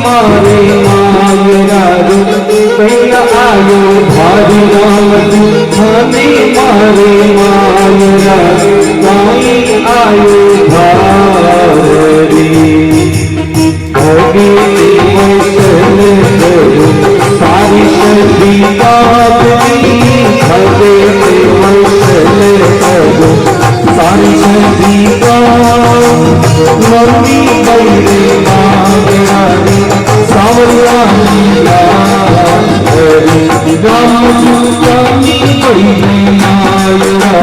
मारे मायरा रो भैया आयो भारी राम हनी मारे मायरा गाई आयो भारी भगी मसल करो सारी सदी बाबी भगे मसल करो सारी सदी मम्मी बड़ी मांगरानी सावरिया राम सुनी बड़ी मायरा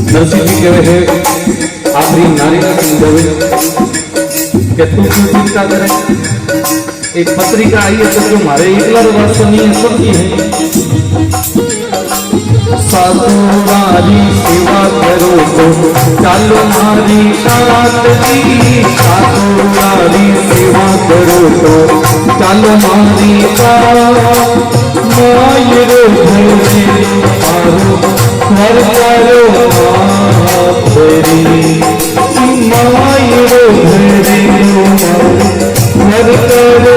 नरसिंह जी कहे है आखिरी नारी का समझावे कि तू क्यों चिंता करे। एक पत्रिका आई है तो जो हमारे एकला वास्तव नहीं है सबकी है। साधुवारी सेवा करो तो चालो मारी साथ जी साधुवारी सेवा करो तो चालो मारी मायरो मारो घर करो मायरो घर करो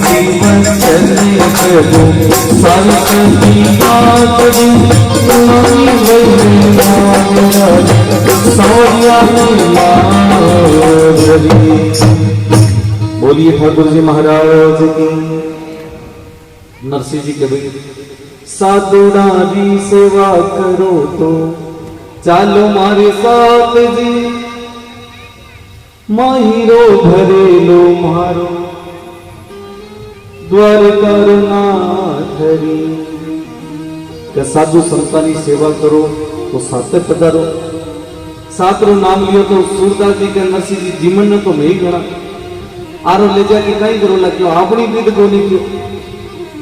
जीवन चले करो सरस्वती मातरी बोलिए ठाकुर जी महाराज की। नरसिंह जी के भाई साधुड़ा की सेवा करो तो चालो मारे साथ जी माहिरो भरेलो मारो द्वारका धरी क्या साधु संतानी सेवा करो तो साथे पधारो। सातरो नाम लियो तो सूरदास जी के नरसिंह जी जीवन ने तो नहीं गणा आरो ले जाके कहीं करो लग्यो अपनी विध को नहीं क्यों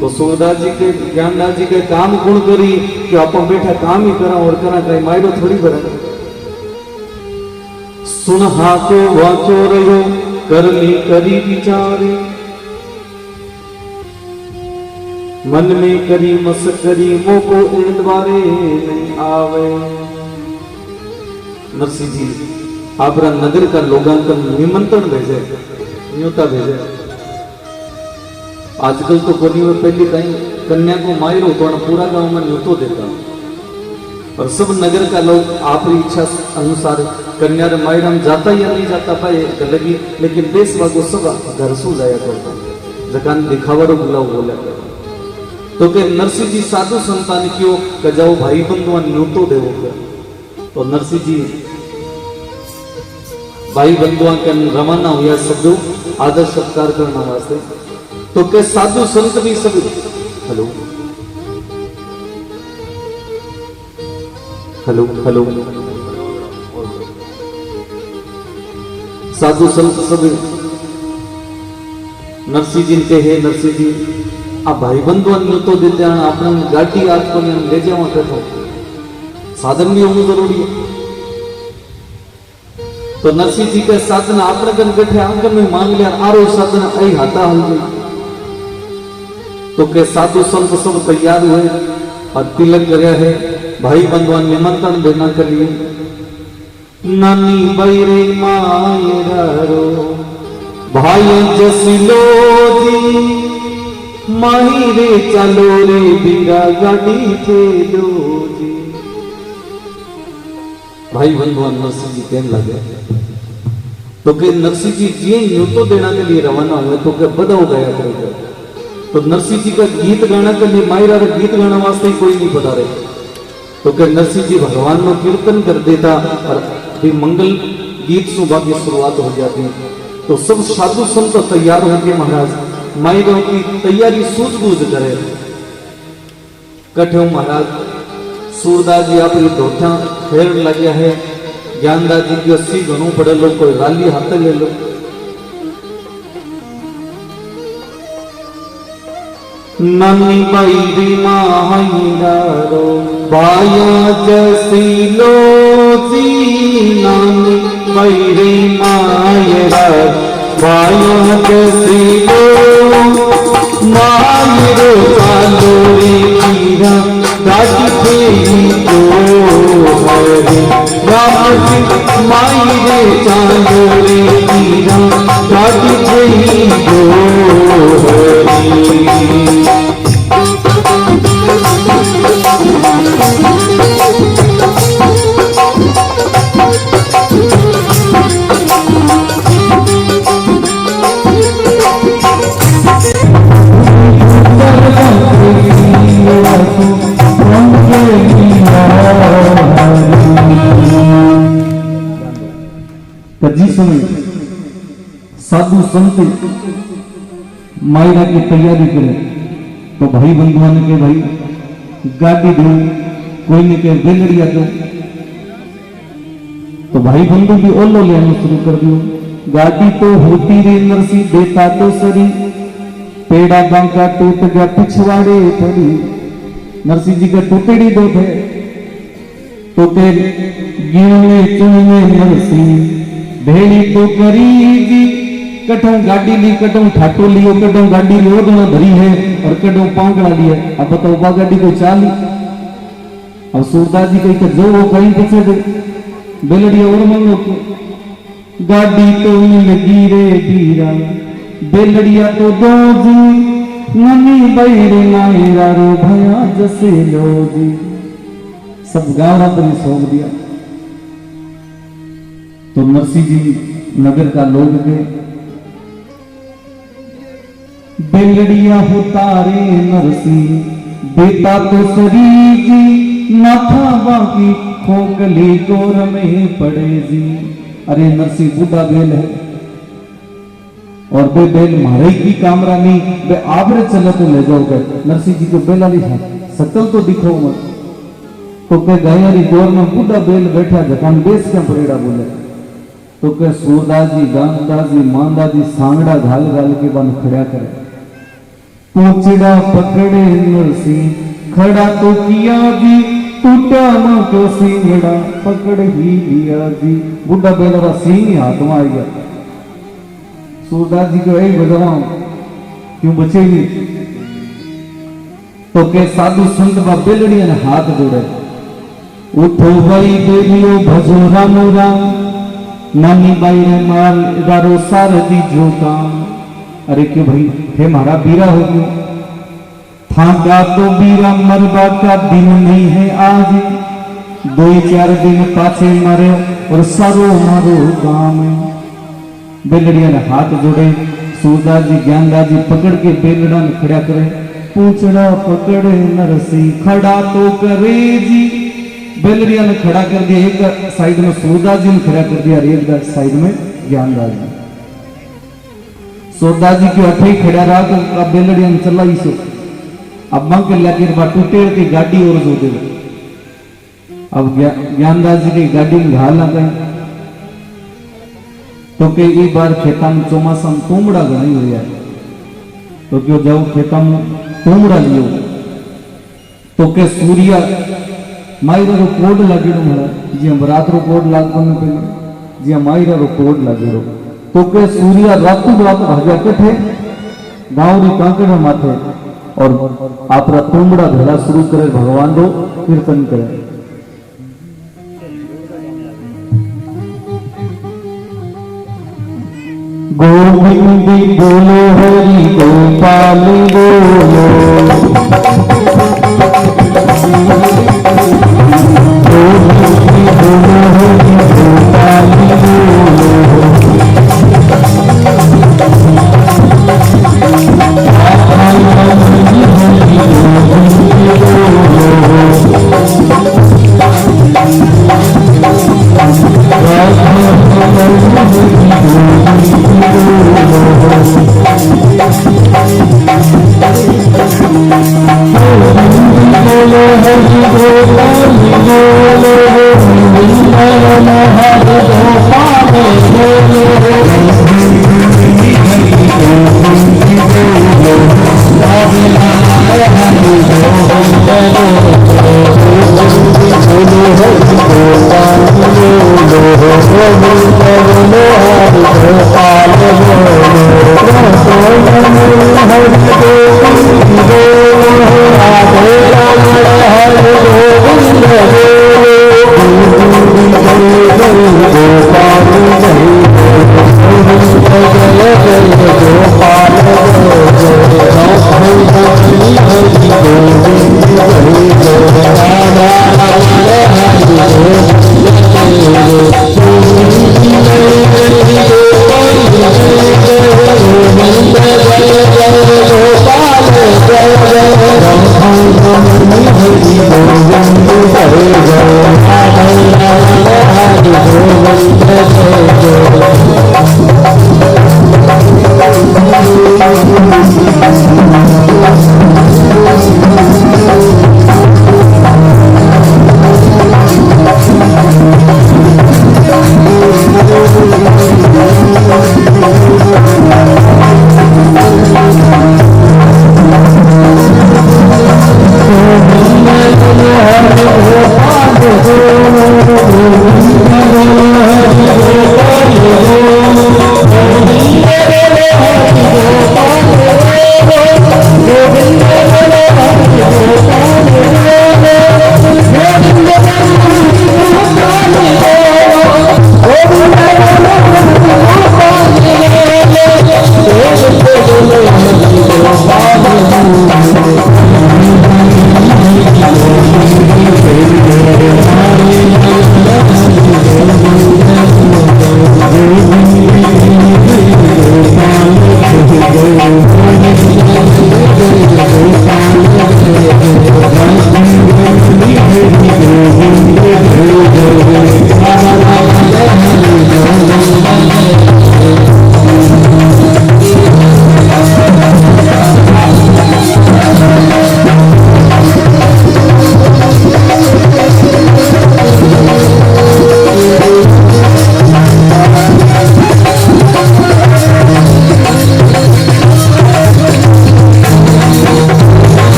तो सूरदास जी के ज्ञानदास जी के काम गुण करी कि आप बैठा काम ही करा और करा कहीं मायरो थोड़ी बरा सुन हाथो वाचो रहो करनी करी विचारे मन में करी मस्करी मोको इन द्वारे नहीं आवे। नरसिंह जी आपरा नगर का लोगांकन निमंत्रण भेजे न्योता भेजे। आजकल तो कोनी में पहली कहीं कन्या को मायरो तो पूरा गांव में न्योतो देता और सब नगर का लोग आपकी इच्छा अनुसार कन्या मायरा में जाता या नहीं जाता पाए लगी लेकिन देश वागो सब घर सो जाया करता जकान दिखावरो बुलाओ बोला करता तो के नरसिंह जी साधु संतान क्यों कजाओ भाई बंधुआ न्योतो देवो तो नरसिंह जी भाई बंधुआ के रवाना हुआ शब्दों आदर सत्कार करना वास्ते तो के साधु संत भी सभी हेलो हेलो हेलो साधु संत सभी नरसिंह जी के है नरसिंह जी आ भाई बंधु न्योतो देते हैं अपने गाड़ी आज को ले जाओ बैठो साधन भी होना जरूरी है। तो नरसिंह जी के साधन आपने कन बैठे आंगन में मांग लिया आरो साधन आई हाथा हल गई तो के साधु संत सब तैयार हुए और तिलक लगा है भाई बंधुआ निमंत्रण देना के लिए नानी बैरे मायरा रो भाई जसिलो जी माही रे चलो रे बीरा गाड़ी थे दो जी। भाई बंधुआ नरसिंह जी कहने लगे तो के नरसिंह जी जी न्योतो देना के लिए रवाना हुए तो के बधाओ गया करेगा तो नरसिंह जी का गीत गाना करने मायरा गीत गाना वास्ते कोई नहीं पता रहे, तो क्या नरसिंह जी भगवान को कीर्तन कर देता और भी मंगल गीत से बाकी शुरुआत हो जाती है। तो सब साधु संत तैयार होके महाराज मायरों की तैयारी सूझबूझ करे। कठे महाराज सूरदास जी आप ये धोठा फेर लगे है, ज्ञानदास जी की 80 घणों पड़े लो, कोई राली हाथ ले लो। नानी बाई मायरो बाया जैसी लो जी, नानी बाई मायरा बाया जैसी लो, मायरो कालोरी कीरा गाड़ी फेरी तो हरे, राम जी मायरे चालोरी कीरा गाड़ी फेरी तो हरे। जिस समय साधु संत मायरा की तैयारी करे तो भाई बंधुआ ने के भाई गाड़ी दो, कोई ने के बेलड़िया दो, तो भाई बंधु भी ओलो लेना शुरू कर दियो। गाड़ी तो होती रे नरसी देता तो सरी, पेड़ा बांका टूट गया पिछवाड़े पड़ी। नरसिंह जी का टूटेड़ी दो थे, तो तेरे गिरने चुनने नरसिंह भेड़ी तो करी जी, कटों गाड़ी ली, कटों ठाटो लियो, कटों गाड़ी रोड में धरी है और कटों पांगड़ा लिया। अब बताओ बा गाड़ी को चाली। अब सूरदास जी कही जो वो कहीं पीछे दे बेलड़िया और मांगो के गाड़ी तो लगी रे बीरा, बेलड़िया तो दो जी, ननी बैरे मायरा रो भया जसे लो जी। सब गावड़ा पर सौंप दिया। तो नरसिंह जी नगर का लोग गए, बेलड़िया होतारे नरसिंह बेटा तो सरी जी, नाथा बाकी खोकली गोर में पड़े जी। अरे नरसिंह बूढ़ा बेल है और बे बेल मारे की कामरा नहीं, बे आवरे चले तो ले जाओ गए। नरसिंह जी को बेला नहीं सकल तो दिखो मत, तो के गयारी गोर में बूढ़ा बेल बैठा जकान बेस क्या पड़ेड़ा बोले। तो के सूरदास जी गांधास जी मांदा जी सांगड़ा घाल घाल के बन खड़ा करे। पूछड़ा पकड़े नरसिंह खड़ा तो किया जी, टूटा मां को सिंगड़ा पकड़ ही लिया जी। बूढ़ा बेलरा सिंह हाथ में आ गया। सूरदास जी को यही बजवा क्यों बचेगी। तो के साधु संत बा बेलड़िया ने हाथ जोड़े, उठो भाई बेलियो भजो राम राम, नानी बाई ने मार दारो सारदी जो काम। अरे क्यों भाई थे मारा बीरा हो गया, थाका तो बीरा मरबा का दिन नहीं है आज, 2-4 दिन पाछे मरे और सारो मारो काम। बेलड़िया ने हाथ जोड़े। सूरदास जी ज्ञानदास जी पकड़ के बेलड़ा ने खड़ा करे। पूछड़ा पकड़े नरसिंह खड़ा तो करे जी। बेलड़िया ने खड़ा कर दिया, एक साइड में सूरदास जी ने खड़ा कर दिया और एक साइड में ज्ञानदास जी। सूरदास जी के अठे खड़ा रहा तो बेलड़िया ने चला इसे अब मंग लगे टूटे की गाड़ी और जो दे। अब ज्ञानदास जी की गाड़ी में घाल ना कहीं तो के एक बार खेता में चौमासा में तोमड़ा घनी हो जाए, तो क्यों जाओ खेता में तोमड़ा लियो तो के सूर्य मायरा रो कोड लगे महाराज जी, हम रात रो कोड लागो ने पहले जी मायरा रो कोड लगे रो। तो के सूर्य रातों रात भाग्या कठे गांव री कांकड़ माथे और आपरा तोमड़ा भेड़ा शुरू करे, भगवान रो कीर्तन करे। गोविंद बोलो हरि गोपाल बोलो, गोविंद बोलो हरि गोपाल बोलो।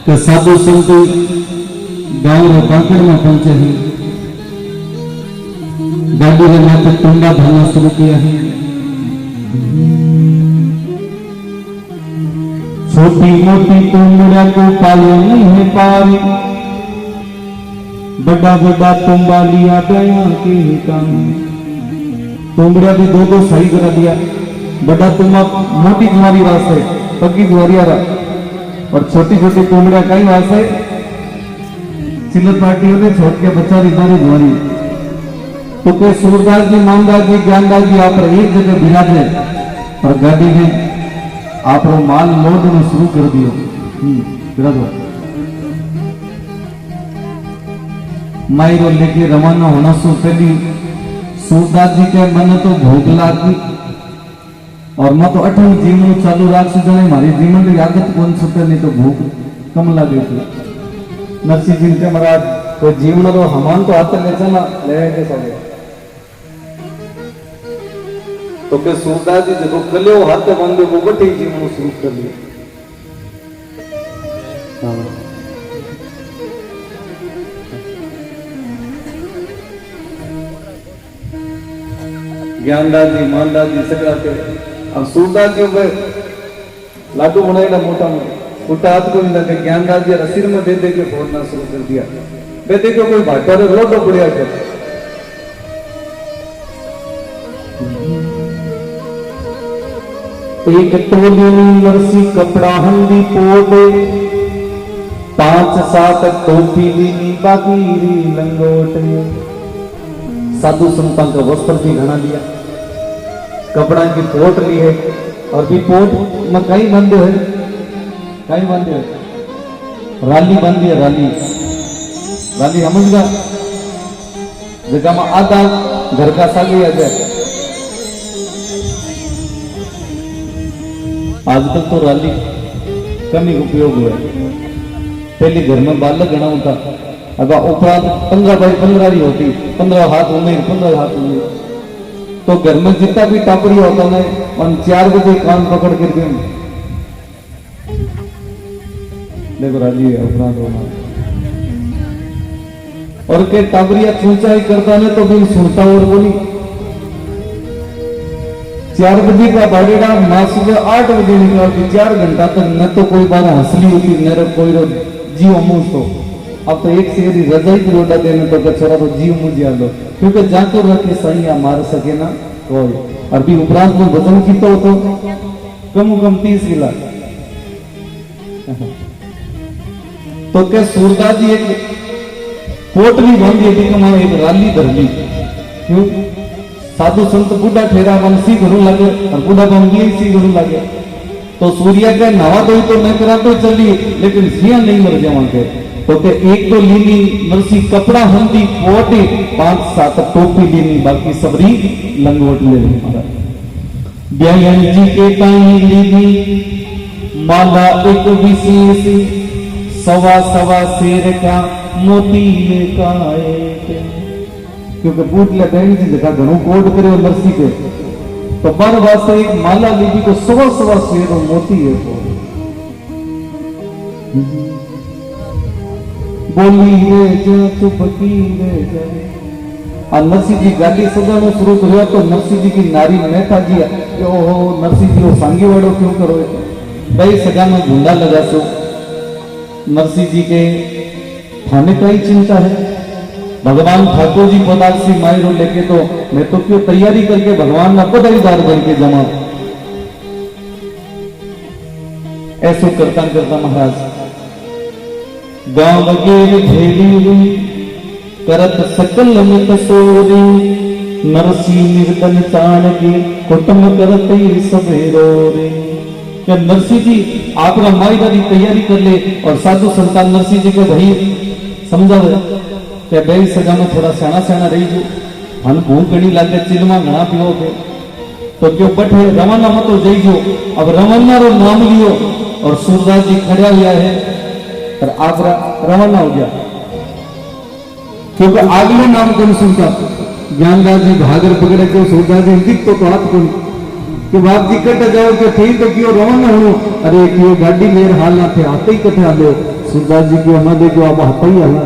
के साधु संत गांव रे बाकड़ में पहुंचे हैं। गाड़ी के माथे टुंडा भरना शुरू किया है। छोटी मोटी तुमड़ा को पाले नहीं है पारी, बड़ा बड़ा तुम्बा लिया गया के काम। तुमड़ा भी दो दो सही करा दिया। बड़ा तुम्बा मोटी तुम्हारी वास है, पक्की तुम्हारी आ रहा, और छोटी छोटी तुमड़ा कई वास है। चिल्लत पार्टियों ने छोड़ के बच्चा रिदारी धुआरी। तो के सूरदास जी, मानदास जी, ज्ञानदास जी आप एक जगह बिराजे और गाड़ी में आप माल लोड में शुरू कर दियो। बिराजो मायरो लेके रवाना होना सो पहली सूरदास जी के मन तो भूख लागी और मैं तो अठम जीवन चालू राख से जाने हमारी जीवन की आदत कौन छूटे, नहीं तो भूख कम लगे थी। नरसिंह जी के महाराज तो जीवन तो हमान तो हाथ ले चला ले सके। तो के सूरदास जी देखो कले वो हाथ बांधे वो बटे जीवन शुरू कर लिया। ज्ञानदास जी, मानदास जी सकरा के अब सूरदास जी में लाडू बनाएगा मोटा मोटा फुटा हाथ को नहीं लगे। ज्ञानदास जी रसीर में दे दे के फोड़ना शुरू कर दिया। दे दे के कोई भाटा रे लोटो बढ़िया कर। एक टोली नरसी कपड़ा हंदी पोड़े, 5-7 टोपी लीली बागीरी लंगोटे। साधु संतां का वस्त्र भी घना लिया, कपड़ा की पोट ली है और भी पोट में कई बंदे है, कई बंदे है। राली बंदी है, राली राली समझ गया जगह में आधा घर का सागी आ जाए। आजकल तो राली कम ही उपयोग हुआ है। पहले घर में बालक गणा होता, अब उपरांत 15x15 ही होती, 15 हाथ उम्र 15 हाथ उम्र। तो घर में जितना भी टापरी होता है उन 4 बजे कान पकड़ करके देखो राजी है उपरांत होना। और के टापरिया चूचा ही करता है तो भी सुनता और बोली 4 बजे का भाड़ेड़ा माँ सुबह 8 बजे निकाल के 4 घंटा तक न तो कोई बार हंसली होती न कोई जीव अमूज तो अब तो एक से यदि रजाई भी लोटा देने तो के छोरा तो जीव मुझे दो क्योंकि जातो रखे सही या मार सके ना कोई अभी उपरांत में भजन कीतो तो कम 30 गिला तो क्या सूरदास जी एक पोटली बांधी थी कि एक राली धरली क्यों साधु संत बूढ़ा ठहरा बन सी घरू लगे और बूढ़ा बन गई सी घरू लगे तो सूर्या का नवा दो तो नहीं करा तो चलिए लेकिन सिया नहीं मर जावा के तो के एक तो लीनी मरसी कपड़ा हंदी कोटी 5-7 टोपी लीनी बाकी सबरी लंगोट ले ली ब्यायन जी के काई लीनी माला एक विशेष सवा शेर का मोती लेकाए क्योंकि बूट ले बहन जी देखा घणो कोड करे और नरसी के तो बार वास्ते एक माला लीधी को सवा शेर और मोती है बोली रे जो चुपकी रे जाए आ नरसी जी गाड़ी सजानो शुरू કર્યો तो नरसी जी की नारी मेहता जी ओहो नरसी जी वो सांगी वाड़ो क्यों करो भाई सजा में झुंडा लगासो नरसी जी के थाने का ही चिंता है भगवान ठाकुर जी पदार्थी मायरो लेके तो मैं तो क्यों तैयारी करके भगवान ना पदाईदार बन के जमा ऐसो करता करता महाराज गांव वगैरह भेली हुई करत सकल में कसोरी नरसी निर्दन चाण के कुटुंब करते सवेरो रे क्या नरसी जी आपका मायरा की तैयारी कर ले और साधु संतान नरसी जी के भाई समझावे કે બે સગામાં થોડા સાણા સાણા રહી જો અને ભૂખ ઘણી લાગે ચીલમાં ઘણા પીવો કે तो क्यों बटे रवाना मत हो जाइयो अब रवाना रो नाम लियो और सूरदास जी खड़ा हुआ है और आप रवाना हो गया क्योंकि अगले नाम को नहीं सुनता ज्ञानदास जी भागर पकड़े क्यों सूरदास जी दिख तो हाथ को कि बाप जी कट जाओ कि ठीक तो क्यों रवाना हो अरे क्यों गाड़ी मेरे हाल ना थे आते ही कटे हाले सूरदास जी क्यों हमारे क्यों आप हाथ ही हाला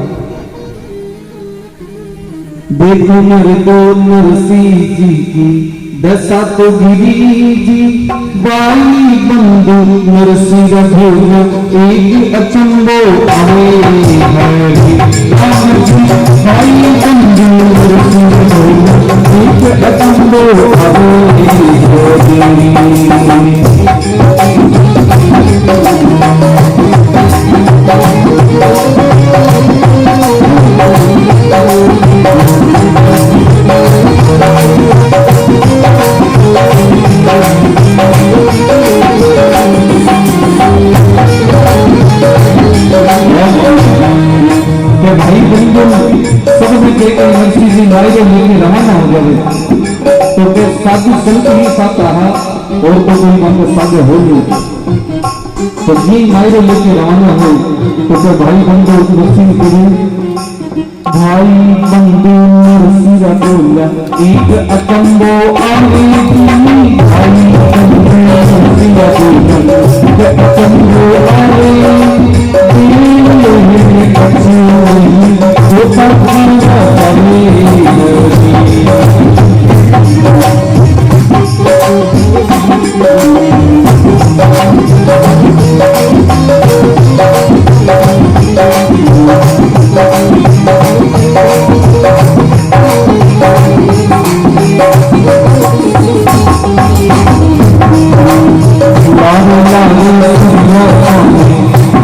देखो नर दो नरसी जी की दशा तो गिरी जी बाई बंधु नरसी रघुन एक अचंबो आवे हरि बाई बंधु नरसी रघुन एक अचंबो आवे भाई बंधु सब में देखकर नरसी जी मारे लेके रवाना हो गए तो फिर साधु संत ही साथ रहा और तो कोई मन को साधु हो नहीं तो ये मायरे लेके रवाना हो तो फिर भाई बंधु नरसी करें भाई बंधु नरसी का बोला एक अचंबो आवे भाई बंधु नरसी का बोला एक अचंबो आवे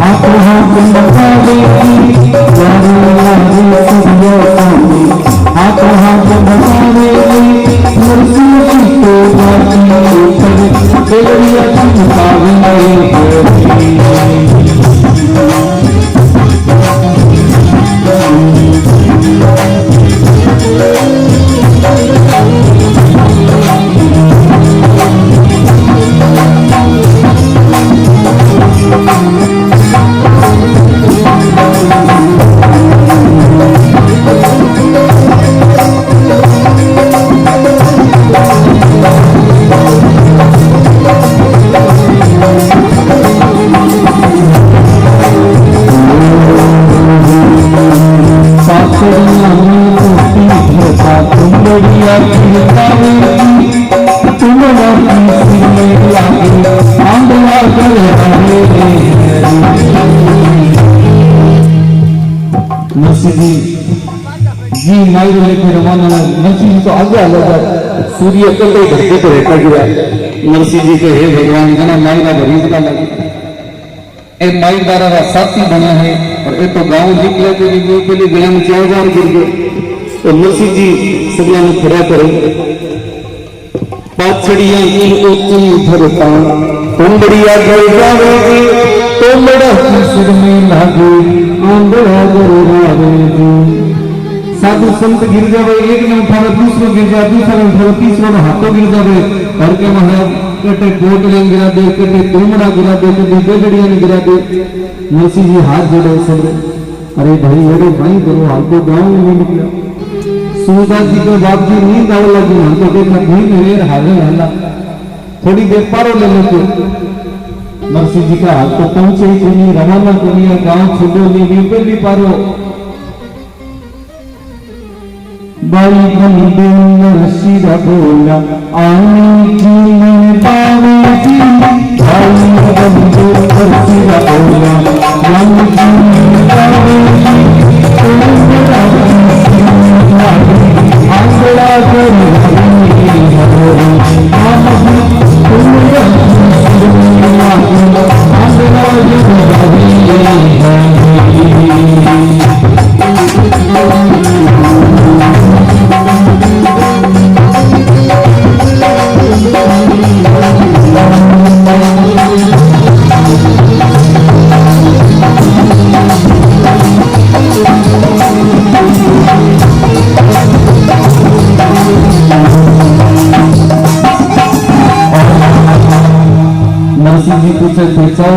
आप नरसी जी माई लेके रवाना हुआ। नरसी जी तो आगे आ लगा, सूर्य कल धरती पर रहता गया। नरसी जी के हे भगवान जना माई का गरीब का लगे ए माई दारा का साथी बना है और ये तो गांव निकले के लिए गया में 4000 गिर गए। तो नरसी जी सगला में खड़ा करे पाछड़िया की ऊंची धरता कुंडड़िया गल जावेगी तो बड़ा सिर में लागे आंधड़ा गरुड़ावेगी। साधु संत गिर जावे, एक ने उठावे दूसरो गिर जाए, दूसरा ने उठावे तीसरो ने हाथों गिर जावे। करके महाराज कटे कोटले गिरा दे, कटे तुमड़ा गिरा दे, कटे बेगड़िया ने गिरा दे। नरसी जी हाथ जोड़े सब, अरे भाई अरे भाई करो हाल तो गाँव में नहीं निकला। सूरदास जी को बाप जी नींद आने लगी, हम तो देखा धीन वेर हावे हल्ला थोड़ी देर पारो ले लेते। नरसी जी का हाथ तो पहुंचे ही नहीं, रवाना को नहीं, गाँव छोड़ो नहीं, वे भी पारो बाई बंदे नरसी रा बोला आनी की मन पावे जी। बाई बंदे नरसी रा बोला आनी की मन पावे जी। आंगड़ा करी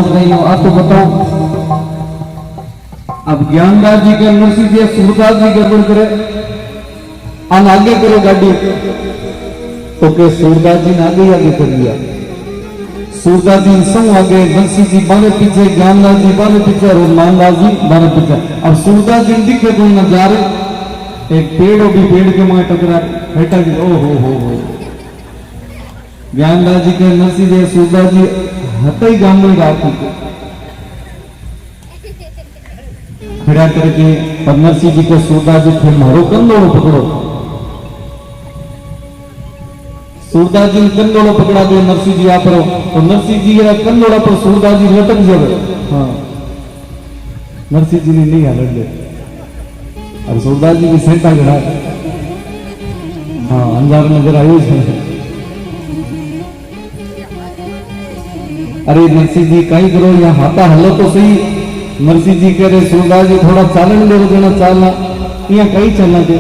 नहीं हो आप तो बताओ। अब ज्ञानदास जी के नरसी जी सूरदास जी गड़बड़ करे आन आगे करो गाड़ी तो के सूरदास जी ने आगे कर दिया। सूरदास जी संग आगे, नरसी जी बाने पीछे, ज्ञानदास जी बाने पीछे और मानदास जी बाने पीछे। अब सूरदास जी दिखे कोई न जा रहे, एक पेड़ भी पेड़ के मुँह टकरा हटा गया। ओ हो ज्ञानदास जी के नरसी जी सूरदास जी हतई गांव में रात खड़ा करके और नरसी जी के सूरदास जी थे मारो कंदोड़ो पकड़ो। सूरदास जी ने कंदोड़ो पकड़ा दिया, नरसी जी आप रहो तो नरसी जी कंदोड़ा पर सूरदास जी लटक जाए। हाँ नरसी जी ने नहीं हलट दे और सूरदास जी की सेंटा गड़ा। हाँ अंजार नजर आयु है। अरे नरसी जी कहीं करो यहाँ हाथा हलो तो सही। नरसी जी कह रहे सूरदास जी थोड़ा चालन दे देना, चालना यहाँ कहीं चलना दे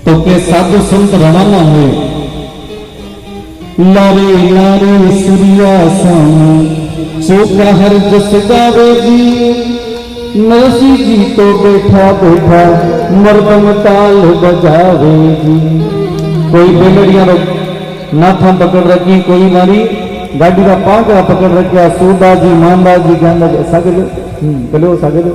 तो के साधु संत रवाना हुए। लारे लारे सूर्या स्वामी चौका हर जस गावे जी। नरसी जी तो बैठा बैठा मर्दम ताल बजावे जी। कोई बेलड़िया नाथा पकड़ रखी, कोई नारी गाड़ी का पांखड़ा पकड़ रखा। सूरदास जी मानदास जी ज्ञानदास जी सागे लो सागे लो।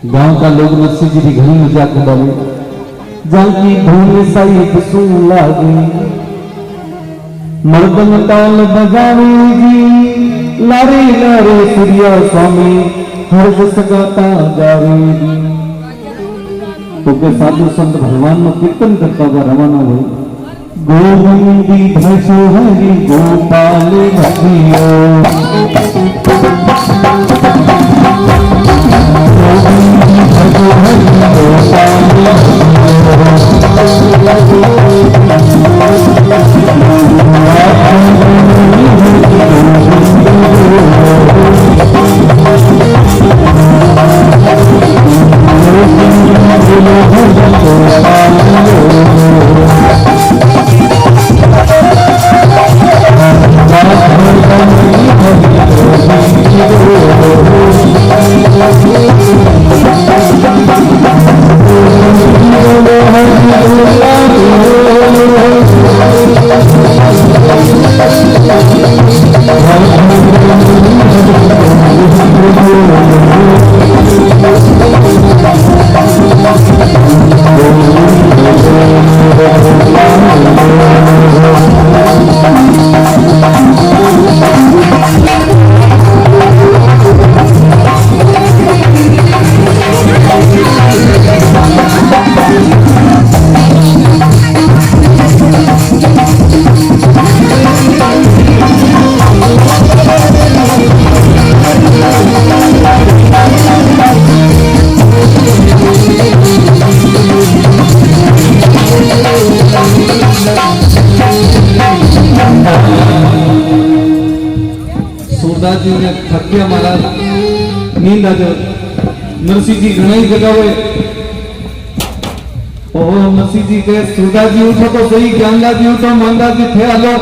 गांव का लोग नरसी जी की घनी मजाक डाले, जाकी धूल साई सुन लागे मर्दन ताल बजावे जी। लारे लारे सूर्या स्वामी हर जस गाता गावे जी। तो के साधु संत भगवान में कीर्तन करता हुआ रवाना हुए। गोविंदी भजो हरि गोपाल भजियो। गोविंदी भजो हरि गोपाल जी ने थक गया महाराज, नींद आ जाए। नरसिंह जी घना ही जगह हुए। ओह नरसिंह जी के सूरदास जी उठो तो सही, ज्ञानदास जी उठो, मानदास जी थे हलो।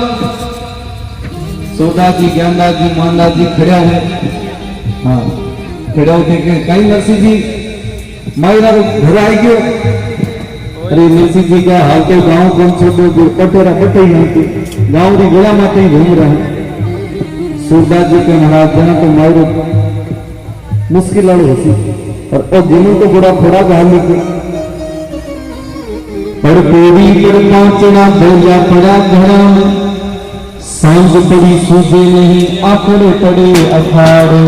सूरदास जी, ज्ञानदास जी, मानदास जी खड़ा है। हाँ खड़ा होके कहीं नरसिंह जी मायरा घर आई गयो। अरे नरसिंह जी का हाल तो गांव कौन छोड़ो पटेरा पटे ही गांव की गोला माते ही घूम रहा है। सूरदास जी के महाराज जाना तो मायरो मुश्किल वाली हसी और जिन्हों को बड़ा थोड़ा हाल लिखे पर पेड़ी पर पहुंचना बोलिया पड़ा घड़ा में, सांझ पड़ी सूझे नहीं आखड़े पड़े अखाड़े।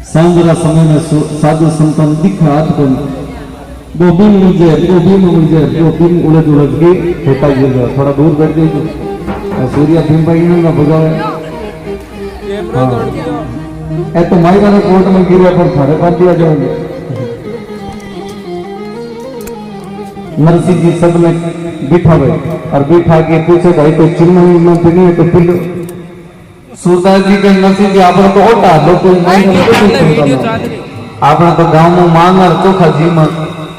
सांझरा समय में साधु संतन दिखा हाथ कर दो बीन मुझे उलझ के फेंका गिर गया। थोड़ा दूर बैठ गई सूर्या भीम भाई ना भगावे। ए तो माइरा ने कोर्ट में गिरा पर थारे पास दिया जाएंगे। नरसिंह जी सब में बिठा गए और बिठा के पूछे भाई कोई चिन्ह में पीनी है तो पी लो। सूरदास जी के नरसिंह जी आपने तो होता लो कोई नहीं आपने तो गांव में मांग और चोखा जी में।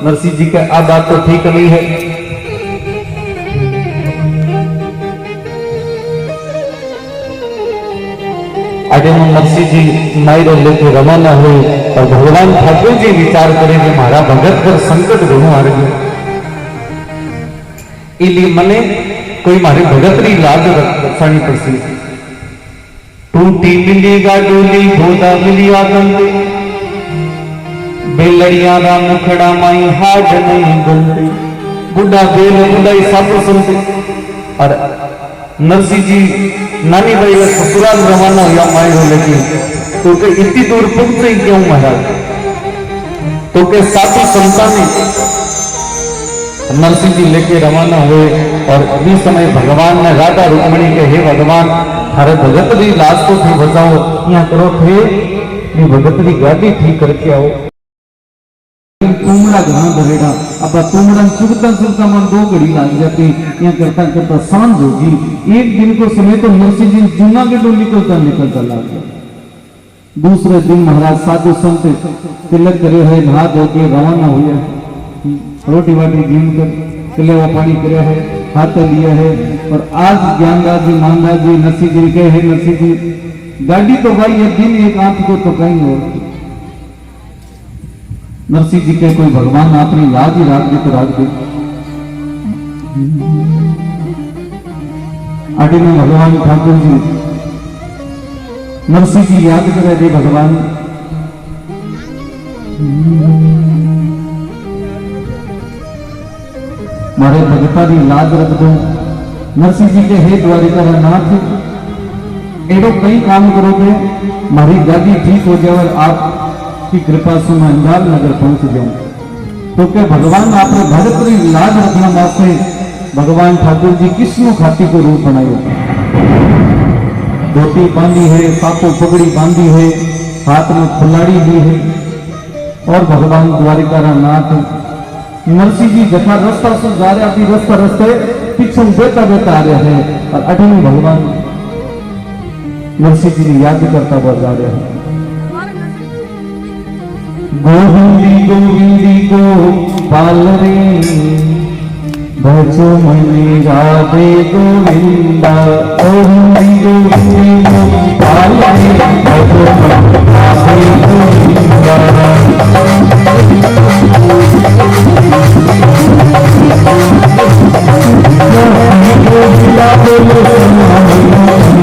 नरसिंह जी का आ बात तो ठीक नहीं है। आगे में नरसिंह जी मायरो लेके रवाना हुए और भगवान ठाकुर जी विचार करे कि मारा भगत पर संकट घणो आ गयो, इसलिए मने कोई मारे भगत री लाज रखनी पड़सी। टूटी मिली गाडोली भोदा मिली आगंदे, बेलड़िया रा मुखड़ा माई हाड नहीं गलते। बुढ़ा बेल बुढ़ाई साधु संत और नरसिंह जी नानी भाई का ससुराल रवाना हुआ मायरो लेके। तो के इतनी दूर पहुंचे क्यों महाराज? तो के साधु संतान नरसिंह जी लेके रवाना हुए और इस समय भगवान ने राधा रुक्मणी के हे भगवान थारे भगत री लाश को थी बचाओ, यहाँ करो थे ये भगत री गाड़ी ठीक करके आओ। तुमड़ा घना भरेगा अब तुमड़ा चुगता चुगता मन 2 घड़ी लग जाती। यहाँ करता करता सांझ होगी। एक दिन को समय तो नरसिंह जी जूनागढ़ निकलता लग गया। दूसरे दिन महाराज साधु संत तिलक करे है, नहा धो के रवाना हुए, रोटी वाटी जीम कर तिलेवा पानी करे है, हाथ लिया है। और आज ज्ञानदास जी, मानदास जी, नरसिंह जी कहे है नरसिंह जी गाड़ी तो भाई ये दिन एक आंख को तो कहीं और। नरसिंह जी के कोई भगवान अपनी लाज ही राख दे तो राख दे। आगे में भगवान ठाकुर जी नरसिंह जी याद करे दे भगवान मारे भगता की लाज रख दो। नरसिंह जी के हे द्वारिका नाथ एडो कई काम करोगे मारी गाड़ी ठीक हो जाए और आपकी कृपा से मैं अंजाल नगर पहुंच जाऊं। तो क्या भगवान आपने भगत की लाज रखना वास्ते भगवान ठाकुर जी किसनो खाती को रूप बनाए। धोती बांधी है, सापो पगड़ी बांधी है, हाथ में फुलाड़ी ली है और भगवान द्वारिका नाथ नरसिंह जी जथा रास्ता से जा रहे थी, रास्ते पीछे बेता बेता आ रहे हैं और अठमी भगवान नरसिंह जी ने याद करता हुआ जा रहे हैं। गोविंदी गोविंदी गोपाल रे भजो मने राधे गोविंदा। गोविंदी गोविंदी गोपाल रे भजो मने राधे गोविंदा।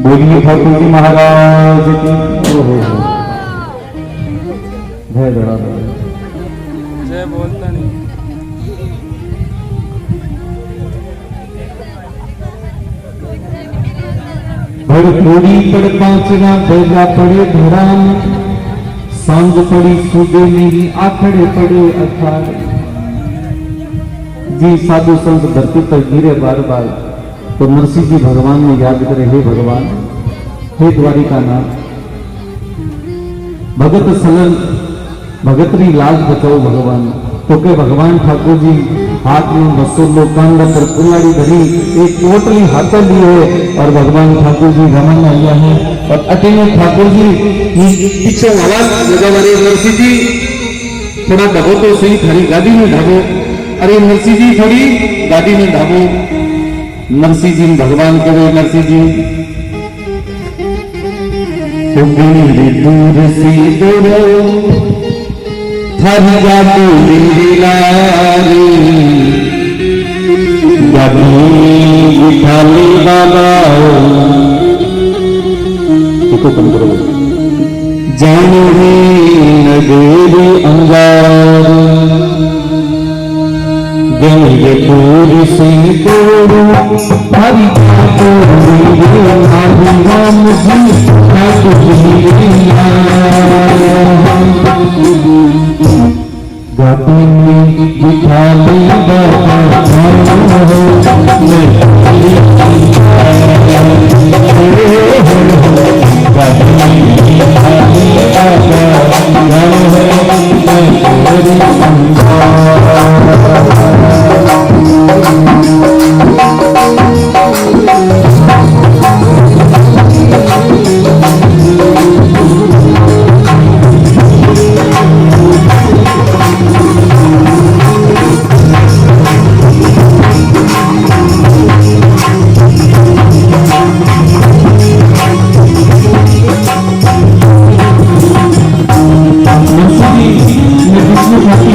बोलिए ठाकुर जी महाराज की जय धड़ाधड़ जय बोलता नहीं। भड़कोड़ी पड़ पांचना भेजा पड़े धराम सांझ पड़ी सूबे नहीं आखड़े पड़े अखाड़े। जी साधु संत धरती पर गिरे बार बार तो नरसिंह जी भगवान में याद करे, हे भगवान, हे द्वारिका नाथ, भगत सलन भगतरी लाज बचाओ भगवान। तो के भगवान ठाकुर जी हाथ में बसोलो कांड पर कुल्हाड़ी धरी एक कोटली हाथ लिए और भगवान ठाकुर जी रमन आया है और अटेने ठाकुर जी पीछे आवाज लगा रहे, नरसिंह जी थोड़ा ढबो तो सही, थारी गाड़ी में ढबो। अरे नरसिंह जी थोड़ी गाड़ी में ढबो। नरसिंह जी भगवान करे, नरसिंह जी दूर से दूर थारी गाड़ी उठाली बाबा इसको कम करो। जानो ही नगेरी अंगार गंगे पूरी से तोड़ो हरि राम जी गाती में दिखाली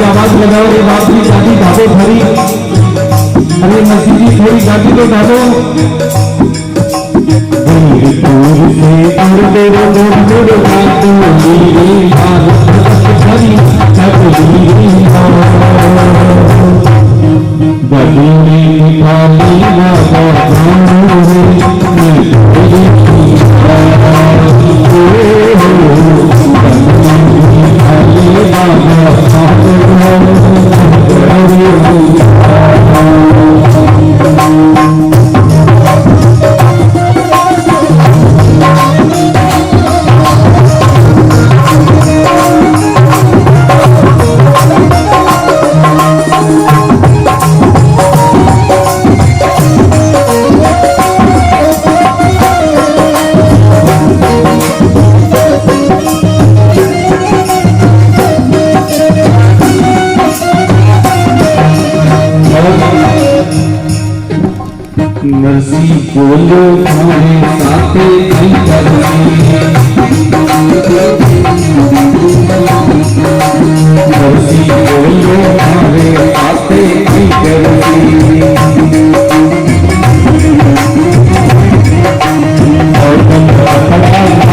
आवाज लगाओ रे बाप री गाड़ी ढाबो भरी। अरे नरसिंह जी थोड़ी गाड़ी तो ढाबो। गली में खाली नरसी बोलो हमारे साथे नहीं नरसी बोलो हमारे साथे नहीं और तुम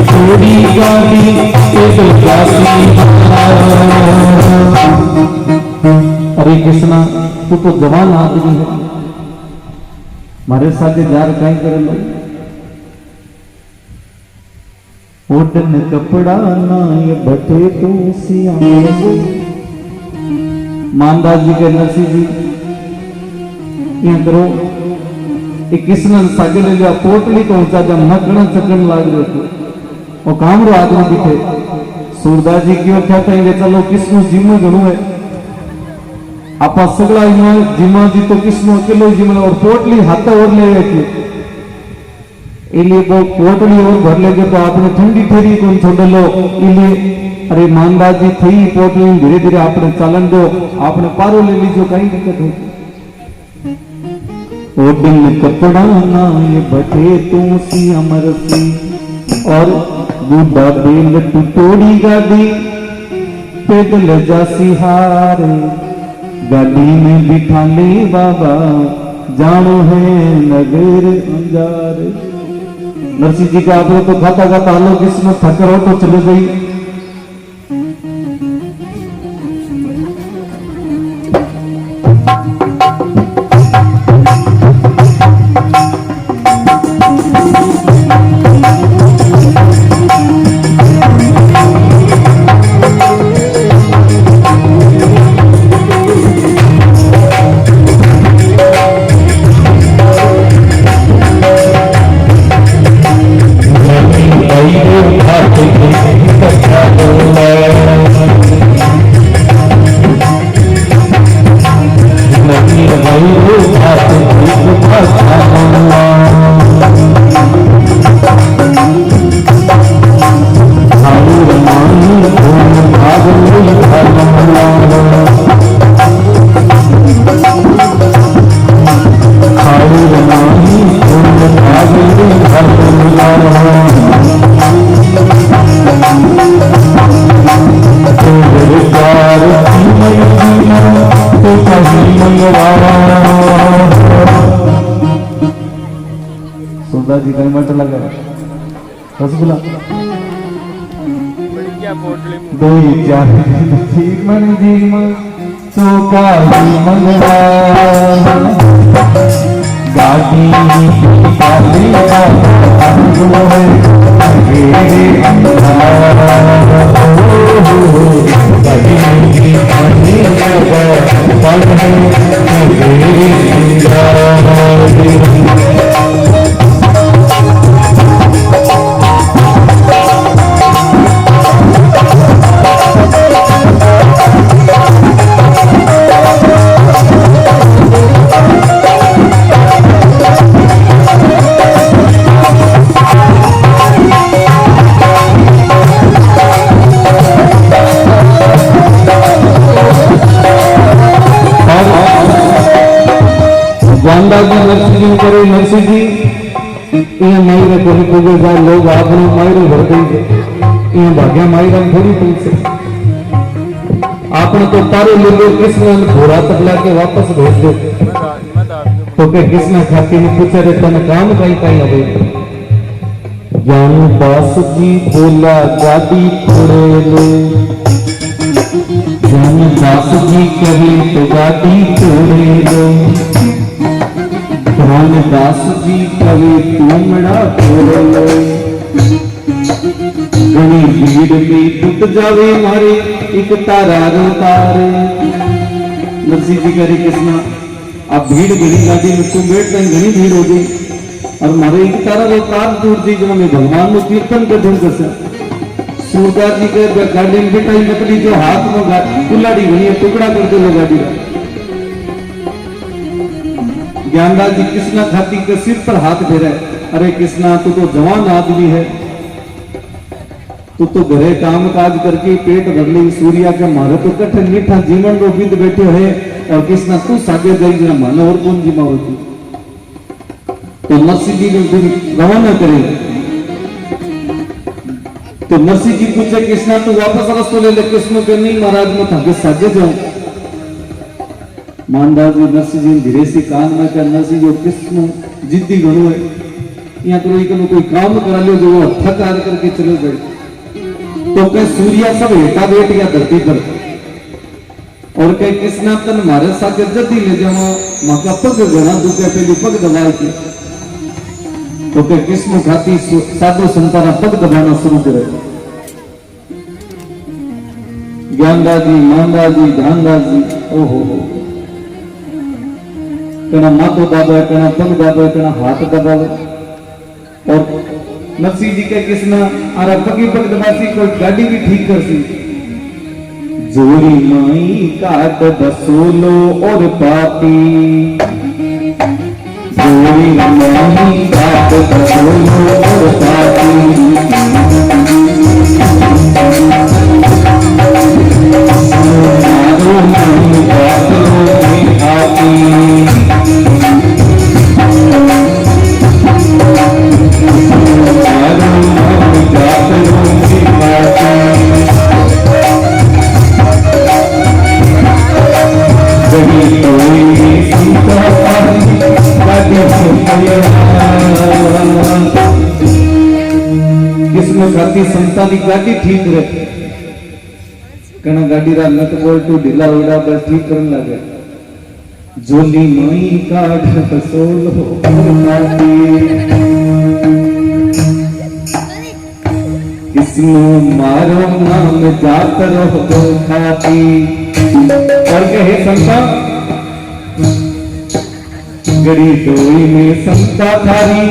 थोड़ी गाड़ी एक अरे कृष्णा तू तो जवान आदमी है, मारे साथ जार कहीं करे लो। ओढ़न कपड़ा ना ये बटे तो सिया। मानदास जी के नरसिंह जी ये करो एक कृष्ण सागे ले लिया पोटली तो ऊंचा जब नकण चकण लाग रहे थे वो काम रो आदमी दिखे। सूरदास जी क्यों कहते हैं चलो कृष्ण जीमो घणो है आप सगला जीमा जी तो कृष्ण अकेलो जीवन और पोटली हाथ और ले थी इसलिए वो पोटली और भर लेगे तो आपने ठंडी ठेरी कौन छोड़ लो इसलिए अरे मानदास जी थी पोटली धीरे धीरे आपने चालन दो आपने पारो ले लीजो कहीं दिक्कत होती। ओढ़न कपड़ा ना ये बटे तू सी अमर सी और बूढ़ा बेल टूटोड़ी गाड़ी पैदल जासी हारे गाड़ी में बिठा ले बाबा जानो है नगर अंजार। नरसिंह जी का आपने तो खाता खाता हलो किस्मत थकर हो तो चले गई। जी कहीं मत लगा रसगुल्ला क्या पोटली दो ही चार ठीक मन जी चौका ही मंगवा गाड़ी काली नरसिंह जी करे नरसिंह जी ये मायरे कोई पूजे जाए लोग आपने मायरे भर देंगे ये भाग्य मायरा थोड़ी तुमसे आपने तो तारे ले लो कृष्ण घोड़ा तक लाके वापस भेज दो तो के कृष्ण खाती ने पूछे रे तने काम कहीं कहीं अबे ज्ञान दास जी बोला गाड़ी थोड़े ले ज्ञान दास जी कहे तो गाड़ी थोड़े लो दास जी कवि तुमड़ा थोड़े घनी भीड़ में टूट जावे मारे एक तारा रो तारे। नरसिंह जी करे कृष्णा आप भीड़ घनी गाड़ी में तुम बैठ गए घनी भीड़ हो गई और मारे एक तारा रो तार टूट दी जो मैं भगवान में कीर्तन कर दूं कैसे। सूरदास जी के गाड़ी में बिठाई लकड़ी जो हाथ में कुल्हाड़ी घनी टुकड़ा करके लो गाड़ी का। ज्ञानदास जी कृष्णा खाती के सिर पर हाथ फेरे अरे कृष्णा तू तो जवान आदमी है तू तो घरे काम काज करके पेट भर ली सूर्या के मारे तो कठे मीठा जीवन रो बीत बैठे है और कृष्णा तू सागे गई जना मन और कौन जीमा होती तो नरसिंह जी ने फिर रवाना करे तो नरसिंह जी पूछे कृष्णा तू वापस रस्तो ले ले। कृष्ण के नहीं महाराज मैं थके साजे जाऊं। मानदास जी नरसिंह जी धीरे से कान में कर नरसिंह जो कृष्ण जिद्दी घणो है या कोई काम करा लियो जो वो थक हार करके चले गए, तो कह सूर्या सब हेटा बैठ गया धरती पर, और कह किसना तन मारे साके जल्दी ले जावा माका पग घना दुखे पहली पग दबाई थी, तो कह किसनु खाती साधु संताना पग दबाना शुरू करे। ज्ञानदास जी, मानदास जी, ध्यानदास जी, ओहो कना माथो दाबे, कना पग दाबे, कना हाथ दबावे, और नरसिंह जी के किसना आरा पगी पग दबासी कोई गाड़ी भी ठीक कर सी। जोरी माई काट बसोलो और पापी, जोरी माई काट बसोलो और पापी, मारो माई काट लो पापी, किसमें खाती संता की गाड़ी ठीक रहे, कहना गाड़ी रा नट बोल्ट ढीला उड़ा बस ठीक करने लगे। जोली माई काट बसोलो किसनो मारो नाम जात रहो खाती, और कहे संता गड़ी डोई में संता थारी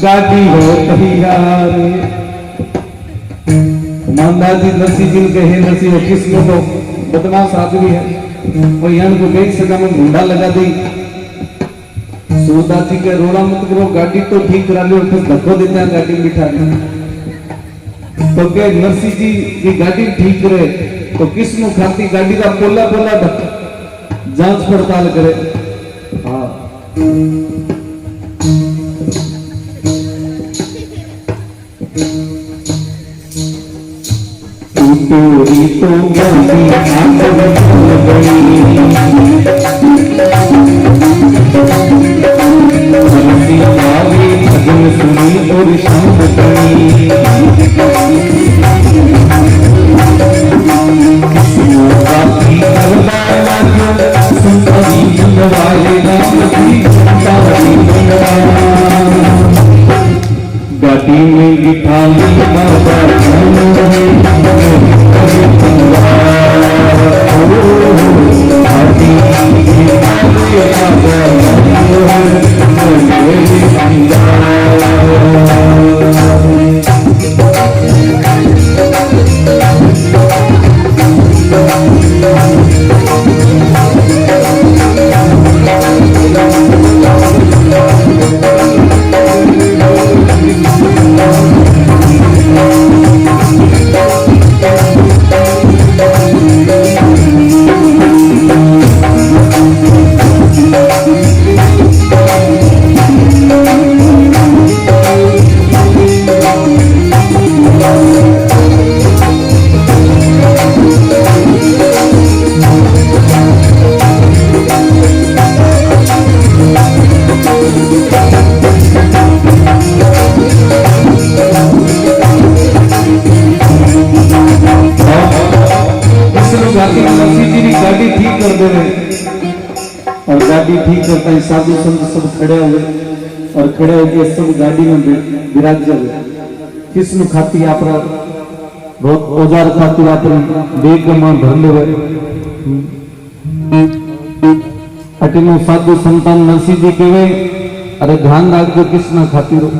गाड़ी हो तैयार। मानदास जी नरसिंह जी कहे नरसिंह हो किसनो तो बदमाश आदमी है, और यहाँ को देख सका में मुंडा लगा दी। सूरदास जी के रोड़ा मत करो, गाड़ी तो ठीक करा लो, फिर धक्को देते हैं गाड़ी बिठा दे। तो क्या नरसिंह जी की गाड़ी ठीक करे, तो किसनो खाती गाड़ी का पोला पोला जांच पड़ताल करे। हाँ टूटी तो गई आंखों गई, बरसी आवी भजन सुनी और शाम गई, बाकी करवाया जो सुनवाई मनवाए राम जी तारी मनवा, गाड़ी में बिठाली बाबा गाड़ी ठीक कर दे रहे, और गाड़ी ठीक करता है साधु संत सब खड़े हुए, और खड़े होकर सब गाड़ी में विराज हुए। किसनु खाती आप बहुत औजार खाती आप बेग में भर ले अटिनो साधु संतान नरसिंह जी कहे अरे ध्यान रखो किसना खाती रो,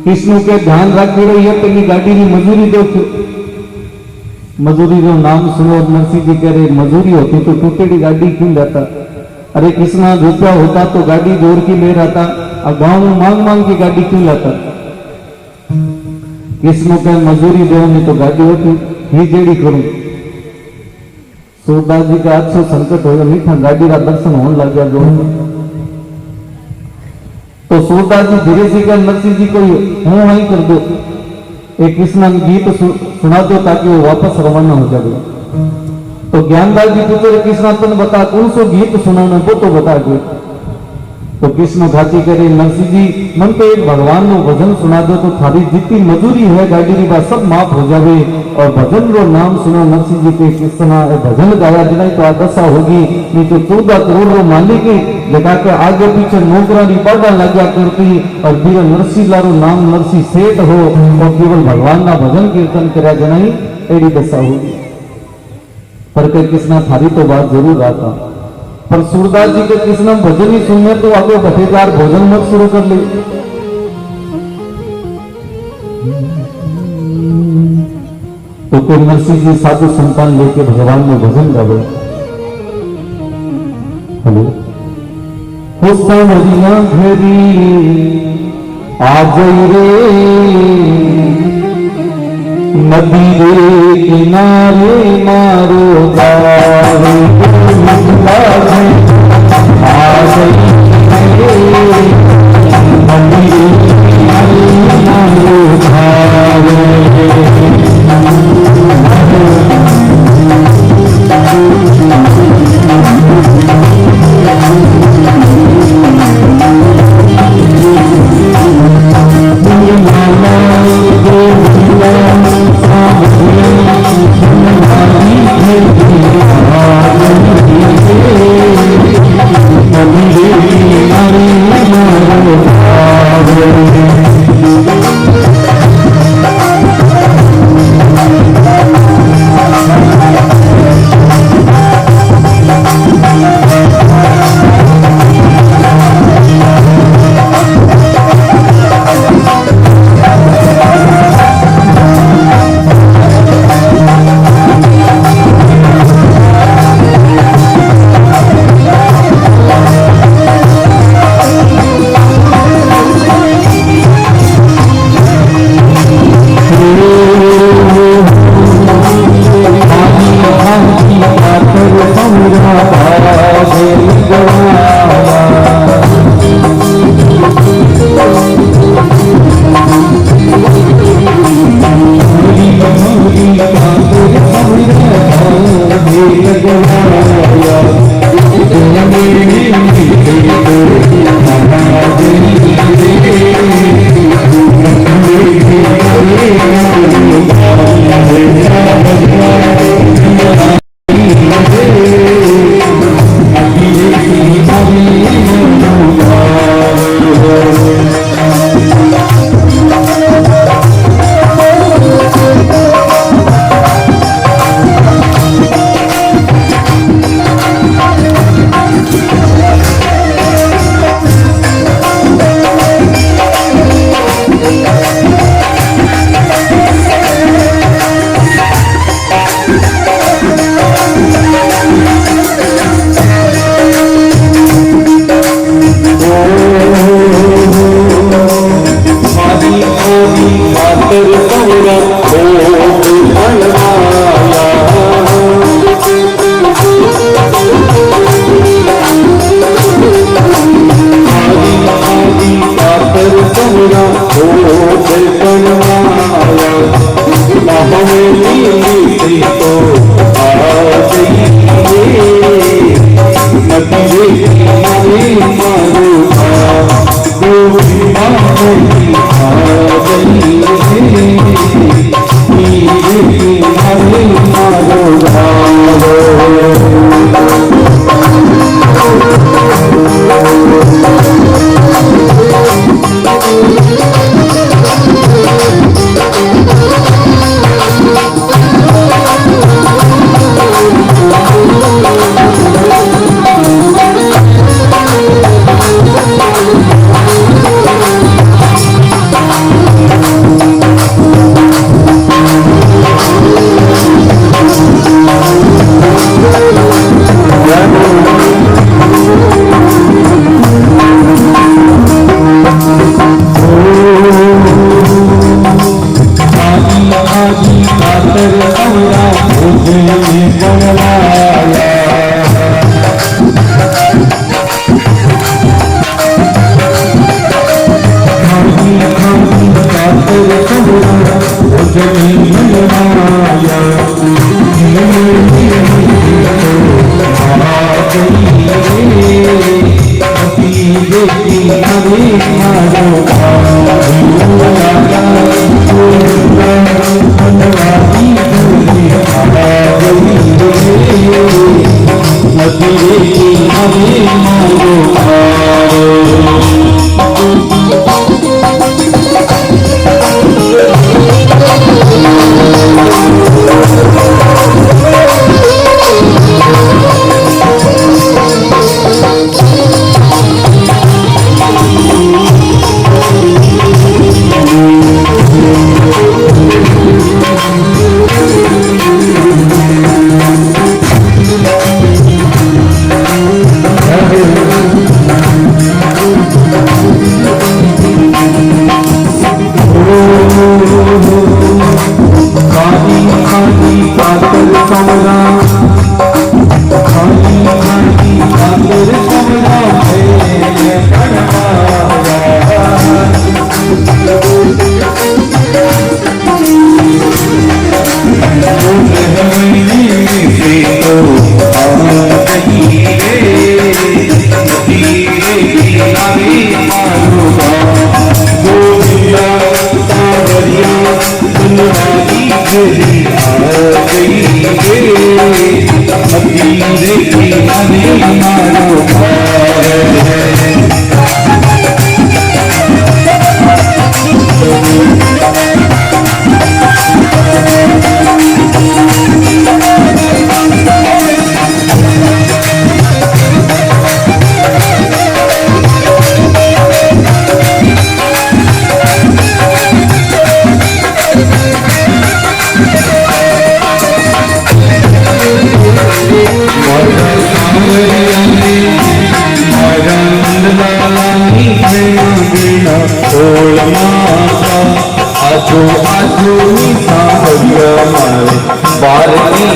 किसनु के ध्यान रखी रो, ये तेरी गाड़ी की मजूरी दो, मजूरी जो नाम सुनो। और नरसिंह जी कह रहे मजूरी होती तो टूटेगी गाड़ी क्यों जाता, अरे किसना रुपया होता तो गाड़ी जोड़ के ले रहा था, और गांव में मांग मांग की गाड़ी क्यों लाता। किसनो कह मजूरी दो नहीं तो गाड़ी होती ही जेड़ी करूं। सूरदास जी का अच्छो संकट हो मीठा गाड़ी का दर्शन होने लग गया जो, तो सूरदास जी धीरे से कह नरसिंह जी को हूं वहीं कर दो, एक कृष्ण गीत सुना दो ताकि वो वापस रवाना हो जाए। तो ज्ञानदास जी पूछे कृष्णा तुम बता कौन सो गीत सुनाना, वो तो बता दो। तो कृष्ण घाती करे नरसिंह जी मन तो एक भगवान नो भजन सुना दो तो थारी जितनी मजूरी है गाड़ी री बात सब माफ हो जावे और भजन रो नाम सुनो नरसिंह जी के कृष्णा भजन गाया जनाई तो आदशा होगी नहीं तो 14 करोड़ रो मालिक लगा के आगे पीछे नौकरानी पाड़ा लगा करती और फिर नरसिंह लारो नाम नरसिंह सेठ हो और केवल भगवान ना भजन कीर्तन करा जनाई एड़ी दशा होगी। पर के कृष्णा थारी तो बात जरूर आता पर सूरदास जी के कृष्ण भजन ही सुनने तो आगे बटेदार भोजन मत शुरू कर ले। तो कोई नरसिंह जी साधु संतान लेके भगवान में भजन गावे। हेलो हो सावरिया घरी आ गई रे नदी रे किनारे मारो गावे आ गई नदी रे किनारे मारो गावे आजो आजो सावरिया मारे बारनी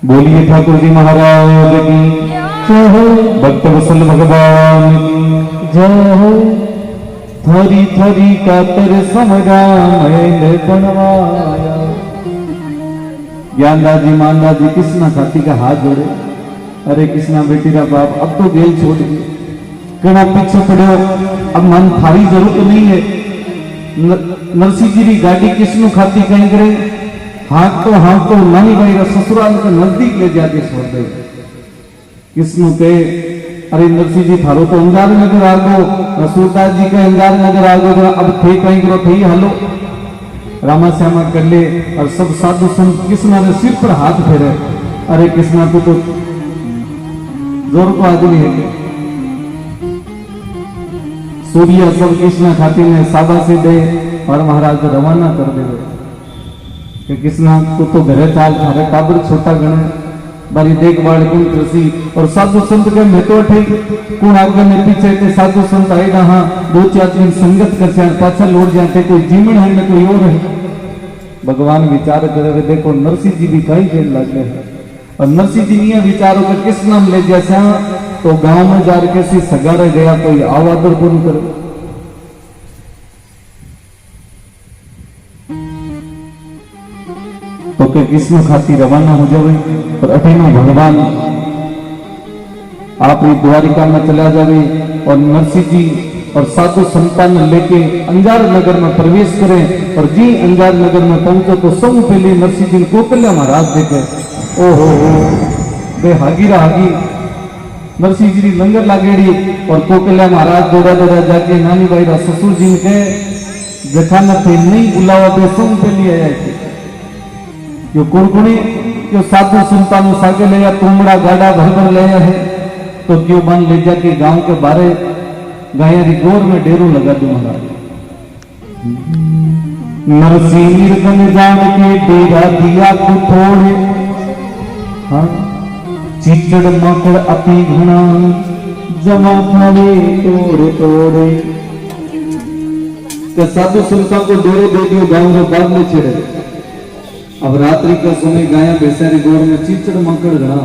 बोलिए ठाकुर जी महाराज की जय हो, भक्त वत्सल भगवान की जय हो। थोड़ी थोड़ी कातर समझा मैंने बनवाया। ज्ञानदास जी मानदास जी कृष्णा खाती का हाथ जोड़े, अरे कृष्णा बेटी का बाप अब तो गेल छोड़ गई, कड़ा पीछे पड़ो, अब मन थारी जरूरत नहीं है। नरसिंह जी की गाड़ी किसनु खाती कहीं करे, हाथ तो नहीं बनेगा, ससुराल के नजदीक ले जाके छोड़ दे। किसनु के अरे नरसिंह जी थारो तो अंगार नगर आ गो, रसूलदास जी के अंगार नगर आ गो, अब थे कहीं करो थे हलो रामा श्यामा कर ले। और सब साधु संत कृष्णा ने सिर पर हाथ फेरे, अरे कृष्णा तू तो जोर को आदमी है। सूर्य सब कृष्णा खाती ने सादा से दे और महाराज को रवाना कर दे कि कृष्णा तू तो घरे चाल, थारे काबर छोटा गणे बारी देखभाल कौन कृषि। और साधु संत के मैं तो ठीक कौन आगे ने पीछे ते साधु संत आए ना, हाँ दो चार दिन संगत कर पाछा लौट जाते, कोई जीवन है न कोई और है। भगवान विचार करे देखो नरसिंह जी भी कई देर लगे और नरसिंह जी ने विचारो कि किस नाम ले जैसा तो गांव में जार के सी सगारे गया तो ये आवादर कौन करे तो के किस्म खाती रवाना हो जावे और अठीनो भगवान आप द्वारिका में चला जावे और नरसिंह जी और साधु संतान लेके अंजार नगर में प्रवेश करें और जी अंजार नगर में पहुंचे तो सब पहले नरसिंह जी कोकल्या महाराज देखे ओहो बे हागीरा हागी नरसिंह जी लंगर लागेड़ी और कोकल्या महाराज दौड़ा दौड़ा जाके नानी भाई रा ससुर जी के जखाना थे नहीं बुलावा बे सब पहले आया थे जो कुड़कुड़ी जो साधु संतान सागे ले या तुमड़ा गाड़ा भर भर ले है तो क्यों बन ले जाके गांव के बारे गायरी गोर में डेरू लगा दूं महाराज नरसिंह गन जान के डेरा दिया को थोड़े हाँ चिचड़ मकड़ अपनी घना जमा खावे तोड़े तोड़े तो साधु संतान को डेरे दे दियो गांव में बाद में छेड़े अब रात्रि का समय गाया बेसारी गोर में चिचड़ मकड़ घना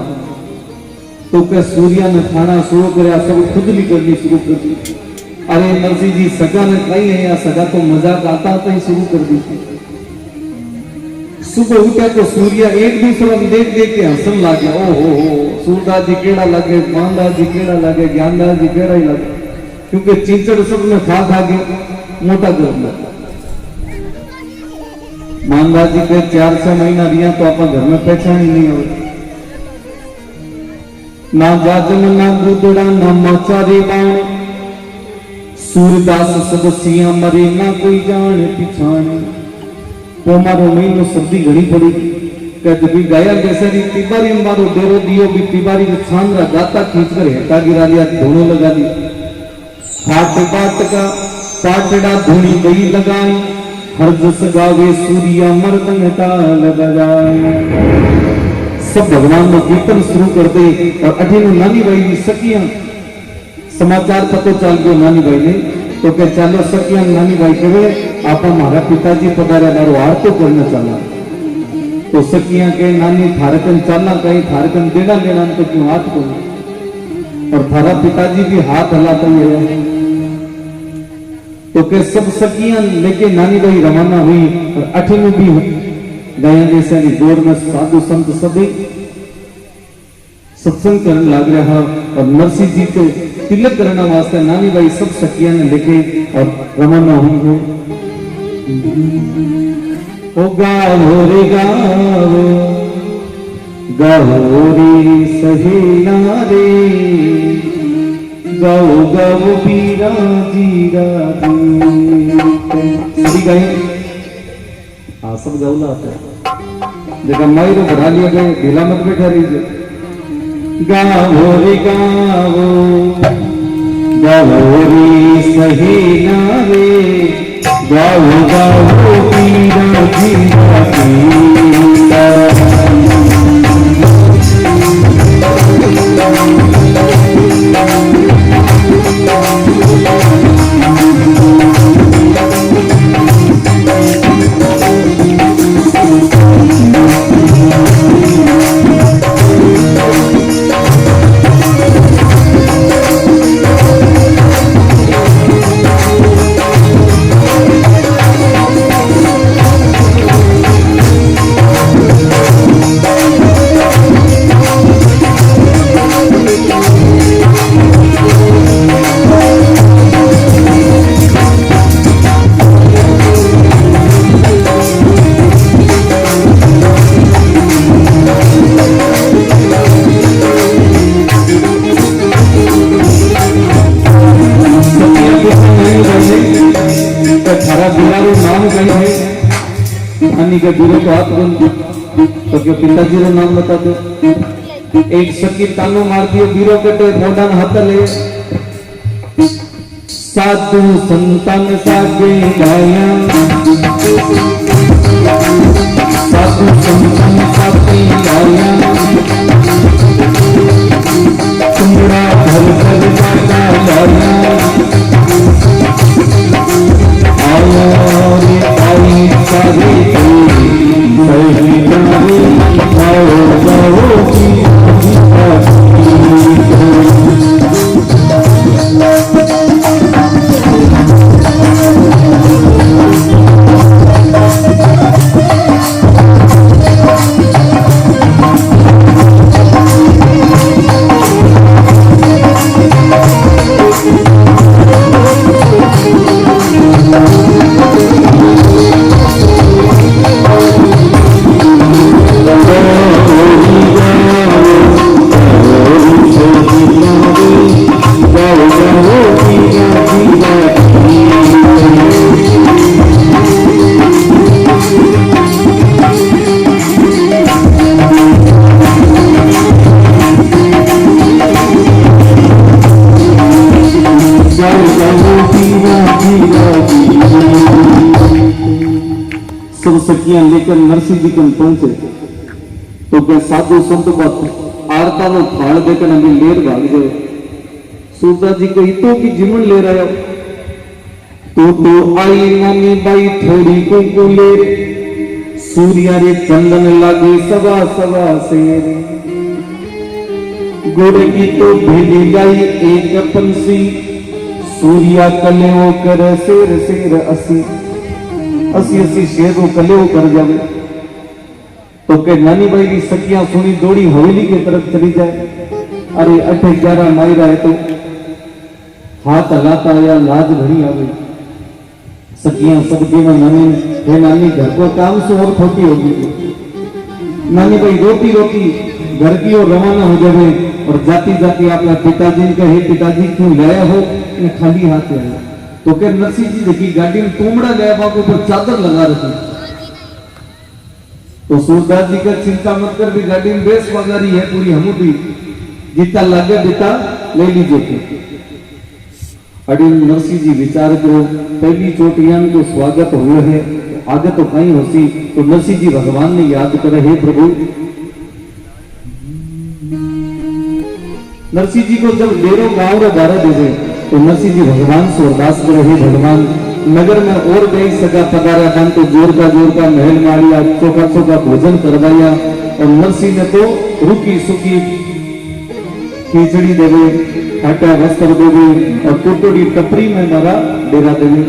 तो क्या सूर्या ने खाना शुरू कर सब खुदली करनी शुरू कर दी अरे नरसिंह जी सगा ने कही है या सगा तो मजाक आता आता ही शुरू कर दी सुबह उठा तो सूर्या एक दूसरा देख देख के हंसन लगे ओ हो सूरदास जी केड़ा लगे मानदास जी केड़ा लगे ज्ञानदास जी केड़ा ही लगे क्योंकि चिचड़ सब में खा खा के मोटा कर दिया मानदास जी के 4-6 महीना रिया तो आप घर में पहचान ही नहीं हो ना गाजन ना गुदड़ा ना माचारी बाण सूरदास सदसिया मरे ना कोई जान पिछाण तो मारो महीनो सर्दी घड़ी पड़ी कहते भी गाया जैसे री तिबारी मारो डेरो दियो भी तिबारी ने छांदरा गाता खींच कर हेटा गिरा लिया धोनो लगा दी हाथ बाट का पाटड़ा धुनी गई लगाई हर जस गावे सूर्या मर्दन ताल बजाए सब भगवान को कीर्तन शुरू कर दे और अठीनो नानी भाई की सखियां समाचार पतो चल गयो नानी भाई ने तो क्या चलो सखियां नानी भाई कहे आप हमारा पिताजी पधारे मारो हार तो करना चला तो सखियां के नानी थारकन चलना कहीं थारकन देना लेना तो क्यों हाथ को और थारा पिताजी भी हाथ हलाते हुए तो क्या सब सखियां लेके नानी भाई रवाना हुई और अठीनो भी गया जैसे गोर में साधु संत सभी सत्संग करने लग रहा और नरसिंह जी को तिलक करने वास्ते नानी भाई सब सखिया ने लेके और रवाना होंगे ओ गाओ रे गाओ गाओ रे सहेला रे गाओ गाओ पीरा जीरा सभी गए हाँ सब गौला आता है जगह माई तो बढ़ा लिया गए ढीला मत बैठा रही गाओ रे गाओ गाओ रे सहेला रे गाओ गाओ पीरा जीरा पीरा के गुरु को हाथ बंद तो क्या पिताजी रो नाम बता दो एक सकी तानो मार दियो बीरो कटे मोडान हाथ ले साधु संतान सागे गाया साधु संतान सागे गाया तुमरा घर घर जाता गाया आया रे आई सारे सब सखियां लेकर नरसिंह जी कन पहुंचे तो क्या साधु संत बात आरता में फाड़ देकर हमें लेर भाग जाए। सूरदास जी कही तो कि जीवन ले रहे हो तो आई नानी बाई थोड़ी को लेर सूर्या रे चंदन लागे सवा सवा शेर गोरे की तो भेजी गई एक पंसी सूर्या कलेओ कर शेर शेर असी असी असी शेर को कलेओ कर जावे। तो के नानी बाई की सखियां सुनी दौड़ी हवेली की तरफ चली जाए। अरे 8-11 मायरा है तो हाथ हलाता या लाज भरी आ गई। सखियां सबके में नानी घर को काम से और खोटी होगी। नानी भाई रोटी रोटी घर की ओर रवाना हो जाए और जाती जाती अपना पिताजी कहे पिताजी क्यों लाया हो ये खाली हाथ आया। तो क्या नरसिंह जी देखी गाड़ी में टूमड़ा गया बापू पर चादर लगा रखी। तो सूरदास जी का चिंता मत कर भी गाड़ी में बेस वगा रही है पूरी हमूदी जितना लगे बेटा ले लीजिए। अड़ी नरसिंह जी विचार करो पहली चोटियां को स्वागत हुए है आगे तो कहीं होती। तो नरसिंह जी भगवान ने याद करे हे प्रभु। नरसिंह जी को जब डेरो गांव रे बारह दे तो नरसिंह जी भगवान से अरदास करे हे भगवान नगर में और गई सगा पधारा बन तो जोर का महल मारिया चोखा चोखा भोजन करवाया। और नरसिंह ने तो रुकी सुखी खिचड़ी देवे आटा वस्त्र देवे और टोटोड़ी टपरी में मारा डेरा देवे।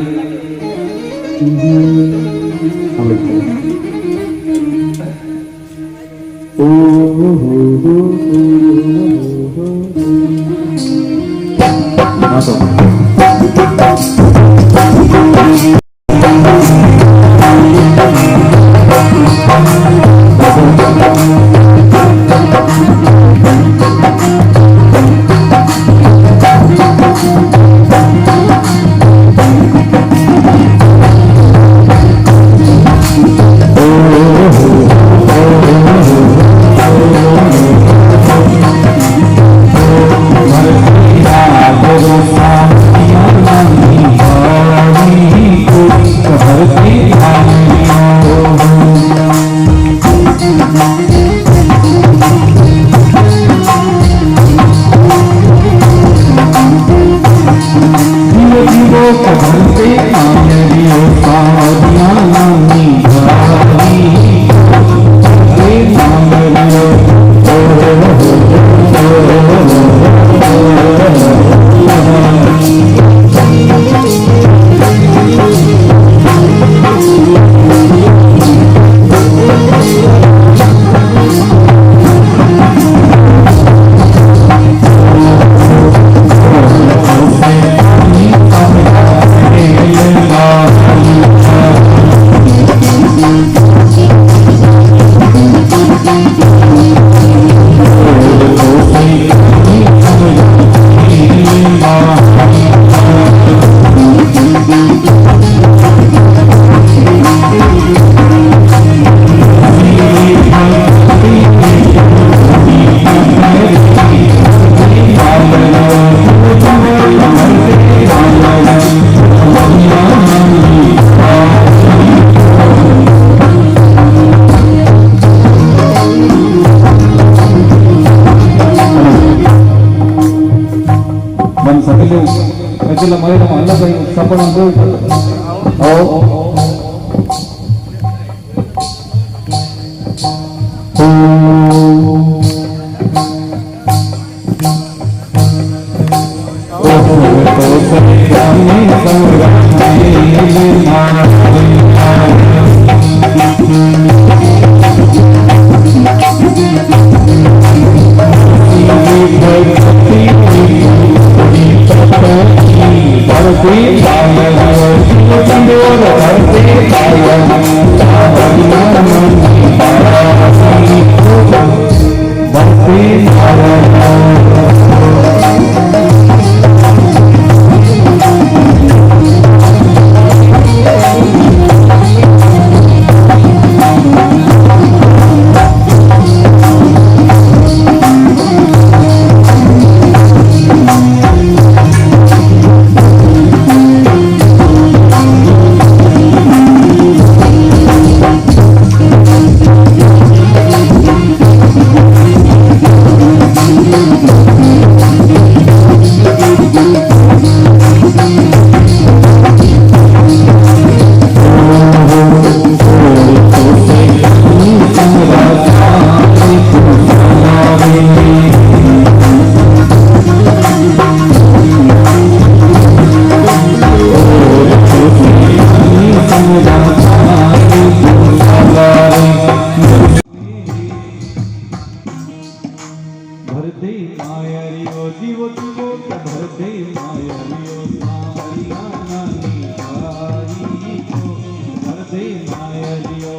दे मायरियो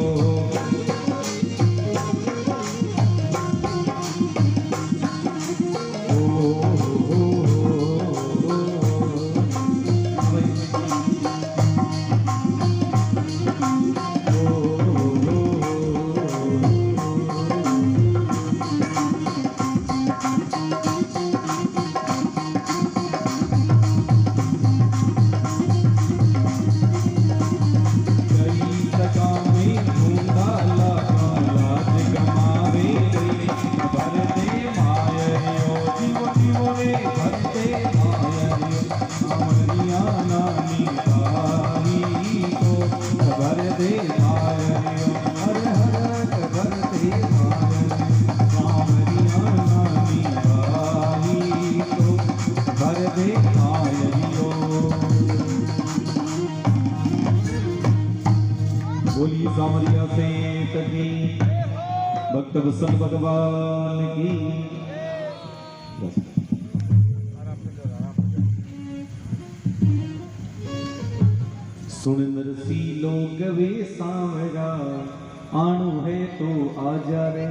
बोली सामरिया से कभी भक्त वत्सल भगवान की सुन नरसी लोग वे सामरा आणु है तो आजा रे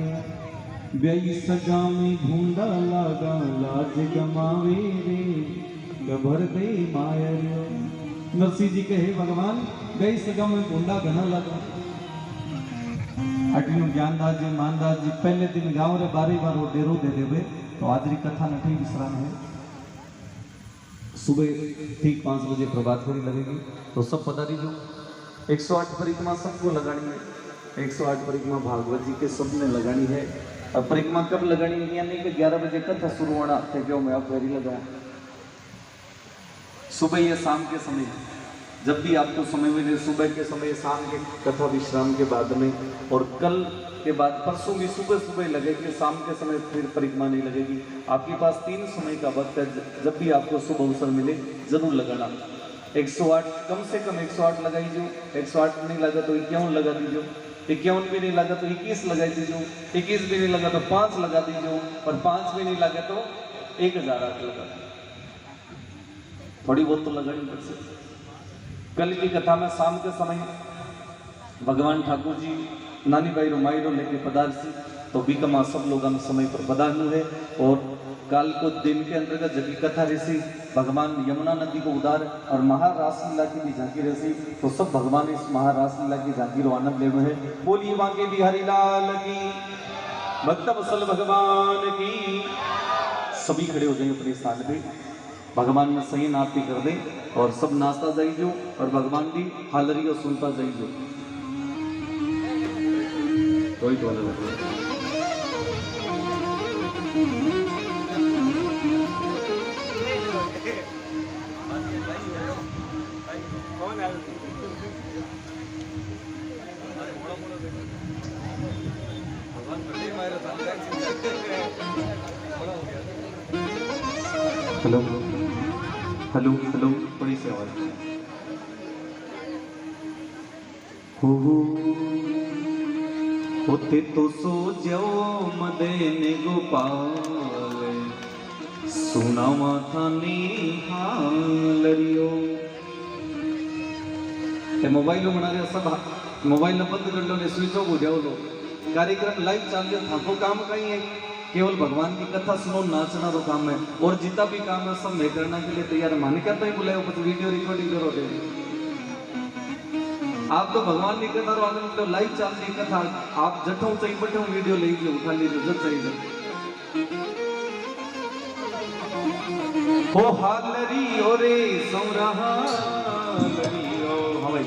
व्यई सगा में ढूंढा लागा लाज गमावे रे कबर दे मायर नरसिंह जी कहे भगवान गई सगा में ढूंढा घना लगा आटलू ज्ञानदास जी मानदास जी पहले दिन गाँव रे बारी बार वो डेरो दे देवे तो आज री कथा नठी विश्राम है सुबह ठीक 5 बजे प्रभात फेरी लगेगी तो सब पधारी जो 108 परिक्रमा सबको लगानी है 108 परिक्रमा भागवत जी के सबने लगानी है। अब परिक्रमा कब लगानी है यानी कि 11 बजे कथा शुरू होना थे जो मैं आप फेरी लगाऊं सुबह या शाम के समय जब भी आपको समय मिले सुबह के समय शाम के कथा विश्राम के बाद में और कल के बाद परसों भी सुबह सुबह लगेगी शाम के समय फिर परिक्रमा नहीं लगेगी। आपके पास 3 समय का वक्त है जब भी आपको शुभ अवसर मिले जरूर लगाना। 108 कम से कम 108 लगाई जो 108 नहीं लगा तो 51 लगा दीजिए 51 भी नहीं लगा तो 21 लगा दीजिए 21 भी नहीं लगा तो 5 लगा दीजिए और 5 भी नहीं लगा तो 1008 लगा थोड़ी बहुत तो लगानी पड़ सकती। कल की कथा में शाम के समय भगवान ठाकुर जी नानी भाई रोमाई रो लेके पधारसी तो बीकमा सब लोग हम समय पर पधारनु है और काल को दिन के अंतर्गत जब कथा रहसी भगवान यमुना नदी को उदार और महारास लीला की भी झांकी रहसी तो सब भगवान इस महारास लीला की झांकी रो आनंद लेना है। बोली बांके बिहारी लाल की भक्त वत्सल भगवान की। सभी खड़े हो जाए अपने स्थान पे भगवान में सही नाती कर दे और सब नाचता जाइजो और भगवान की हालरी को सुनता जाइजो। कोई तो हेलो हेलो हेलो थोड़ी सी आवाज होते तो सो जाओ मदन गोपाल सुनावा थाने हालरियो मोबाइल बना रहे सब मोबाइल बंद कर लो ने स्विच ऑफ हो जाओ लो कार्यक्रम लाइव चाल रहा था वो काम कहीं है केवल भगवान की कथा सुनो नाचना तो काम है और जितना भी काम है सब मैं करने के लिए तैयार है। माने कहता ही बुलाए कुछ वीडियो रिकॉर्डिंग करो दे आप तो भगवान की कथा आगे तो लाइव चल रही कथा आप जठों से बैठो वीडियो ले लीजिए उठा लीजिए जब चाहिए हो हालरी ओ रे सौरहा लरी ओ हवाई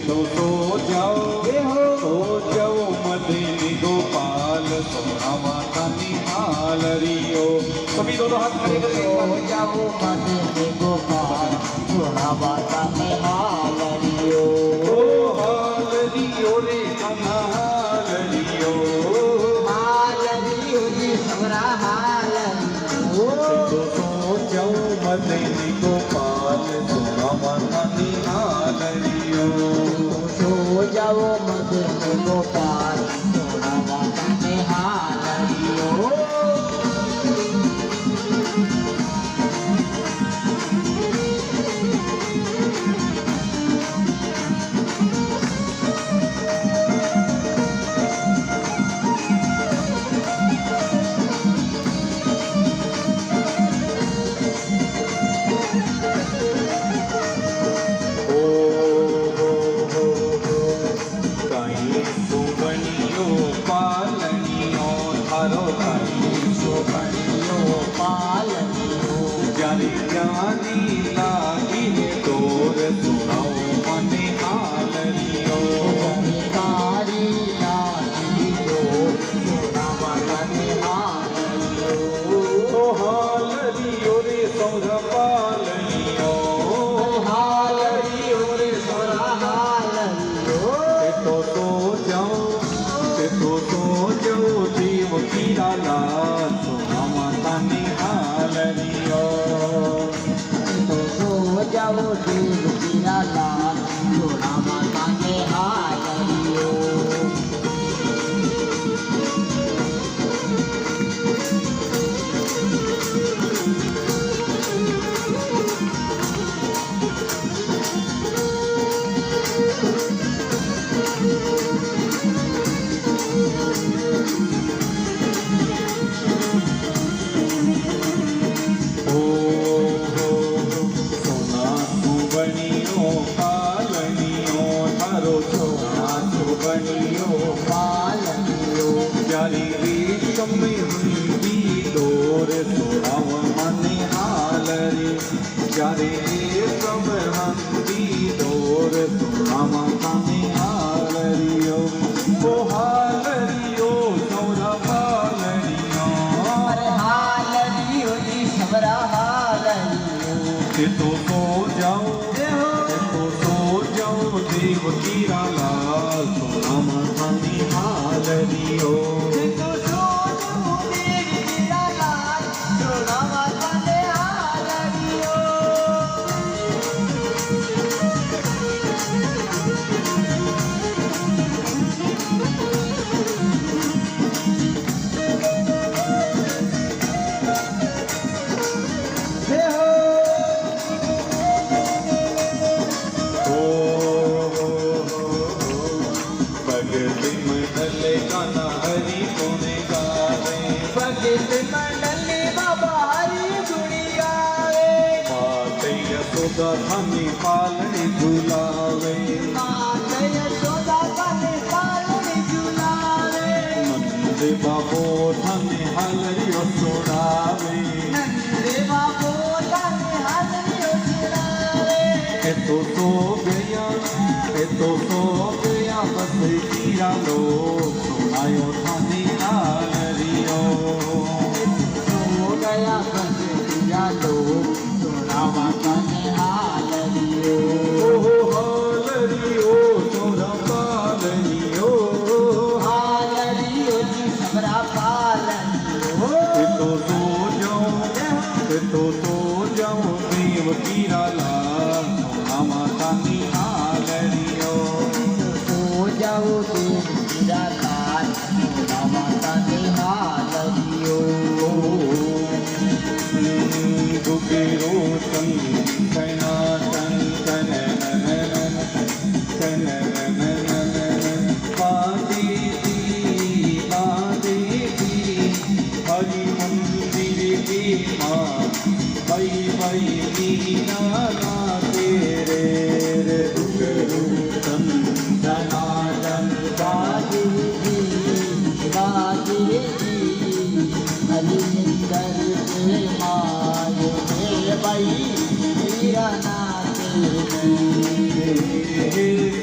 तो सो जाओ मदन गोपाल सोना माता निहाल रियो। सभी दोनों हाथ खड़े जाओ मदन गोपाल थोड़ा बाता में हाल लियो हाल लियो रे कन्हा हाल लियो जी सबरा हाल लियो तो जाओ मदन गोपाल थोड़ा बाता में हाल लियो सो जाओ मदन गोपाल थोड़ा बाता में हाल लियो जाने जानी लागी तोर सुनाओ मने हाल लियो कारी लागी तोर सुनाओ मने हाल लियो हाल लियो रे सौरा पाल लियो हाल लियो रे सौरा हाल लियो तो जाओ देव की लाला सुना माता ने हाल लियो तो जाओ देव की लाला सुना माता ने हाल लियो जारी रेशम हुंदी डोर सुनाव मने हाल रे जारी रेशम हुंदी डोर सुनाव मने हाल रियो ओ हाल रियो सौरा हाल रियो अरे हाल लियो जी सबरा हाल लियो के तो सो जाओ देव की लाला सोना मने हाल रियो गाना हरि कोने गावे भगत मंडली बाबा हरि गुणी गावे माते यशोदा थानी पालने झुलावे माते यशोदा थानी पालने झुलावे नंद बाबो थाने हलरियो सुनावे नंद बाबो थाने हलरियो सुनावे ए तो सो गया बस कीरा लो सुनायो थाने हालरियो हो गया बस कीरा लो सुनावा थाने हालरियो ओ हालरियो तोरा पालरियो हालरियो जी सबरा पालरियो तो सो जाओ देव की लाला सोना माता नी हालरियो हो जाओ देव तेरा लाल सोना माता ने हाल लियो गुगेरो तन कना तन हरि मंदिर की माँ बई मीना तेरे रे गुगेरो तन जनार्दन बाजी हरिंदर के मायो हे भाई मीरा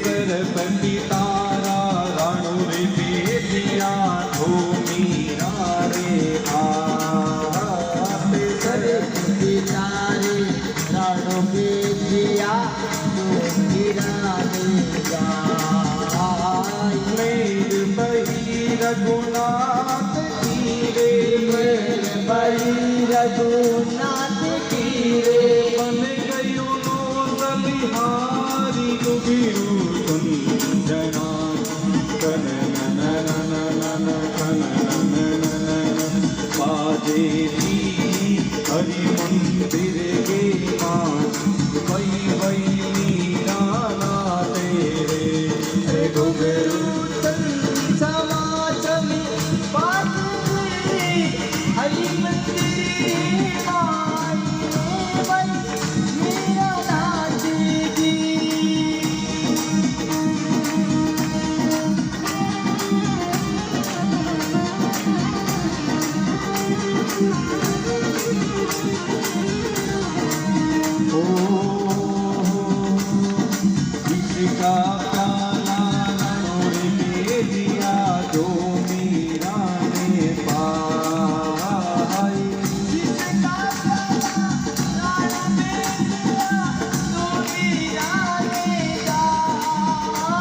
सरपति तारा राणो रे बेटिया धो मीरा रे आ रघुनाथ की रे मेरे भाई रघुनाथ की रे बन गयो नो बलिहारी गुबिरू कुंजना कन नन नन नन कन नन नन बाजे भी हरि मंदिर के पास वही वही मीराना तेरे गुबिरू हरि मंदिर माई बन मेरा नाथ जी इसका प्याला नरोर में दिया जो मीरा ने पाई जिसका प्याला में दिया तो मीरा ने गाया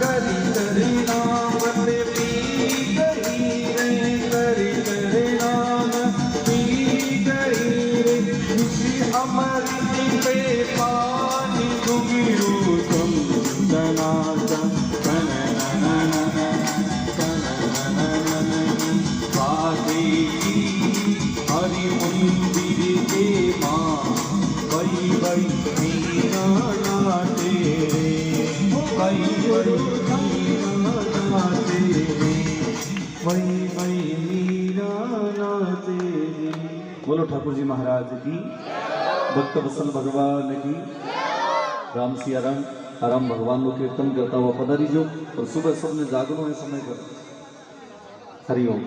करी करी नाम पे पी गई रे करी करी नाम पी गई रे इसी अमृत पे पानी गुगिरू तुम जनाचा कन नन बाजे की हरि मंदिर के माँ वही वही मीरा नाते वही वही मीरा नाते वही वही मीरा नाते। बोलो ठाकुर जी महाराज की, भक्त वत्सल भगवान की, राम सिया राम। आराम भगवान को कीर्तन करता हुआ पधारी जो और सुबह सबने जागरण है समय कर हरिओम।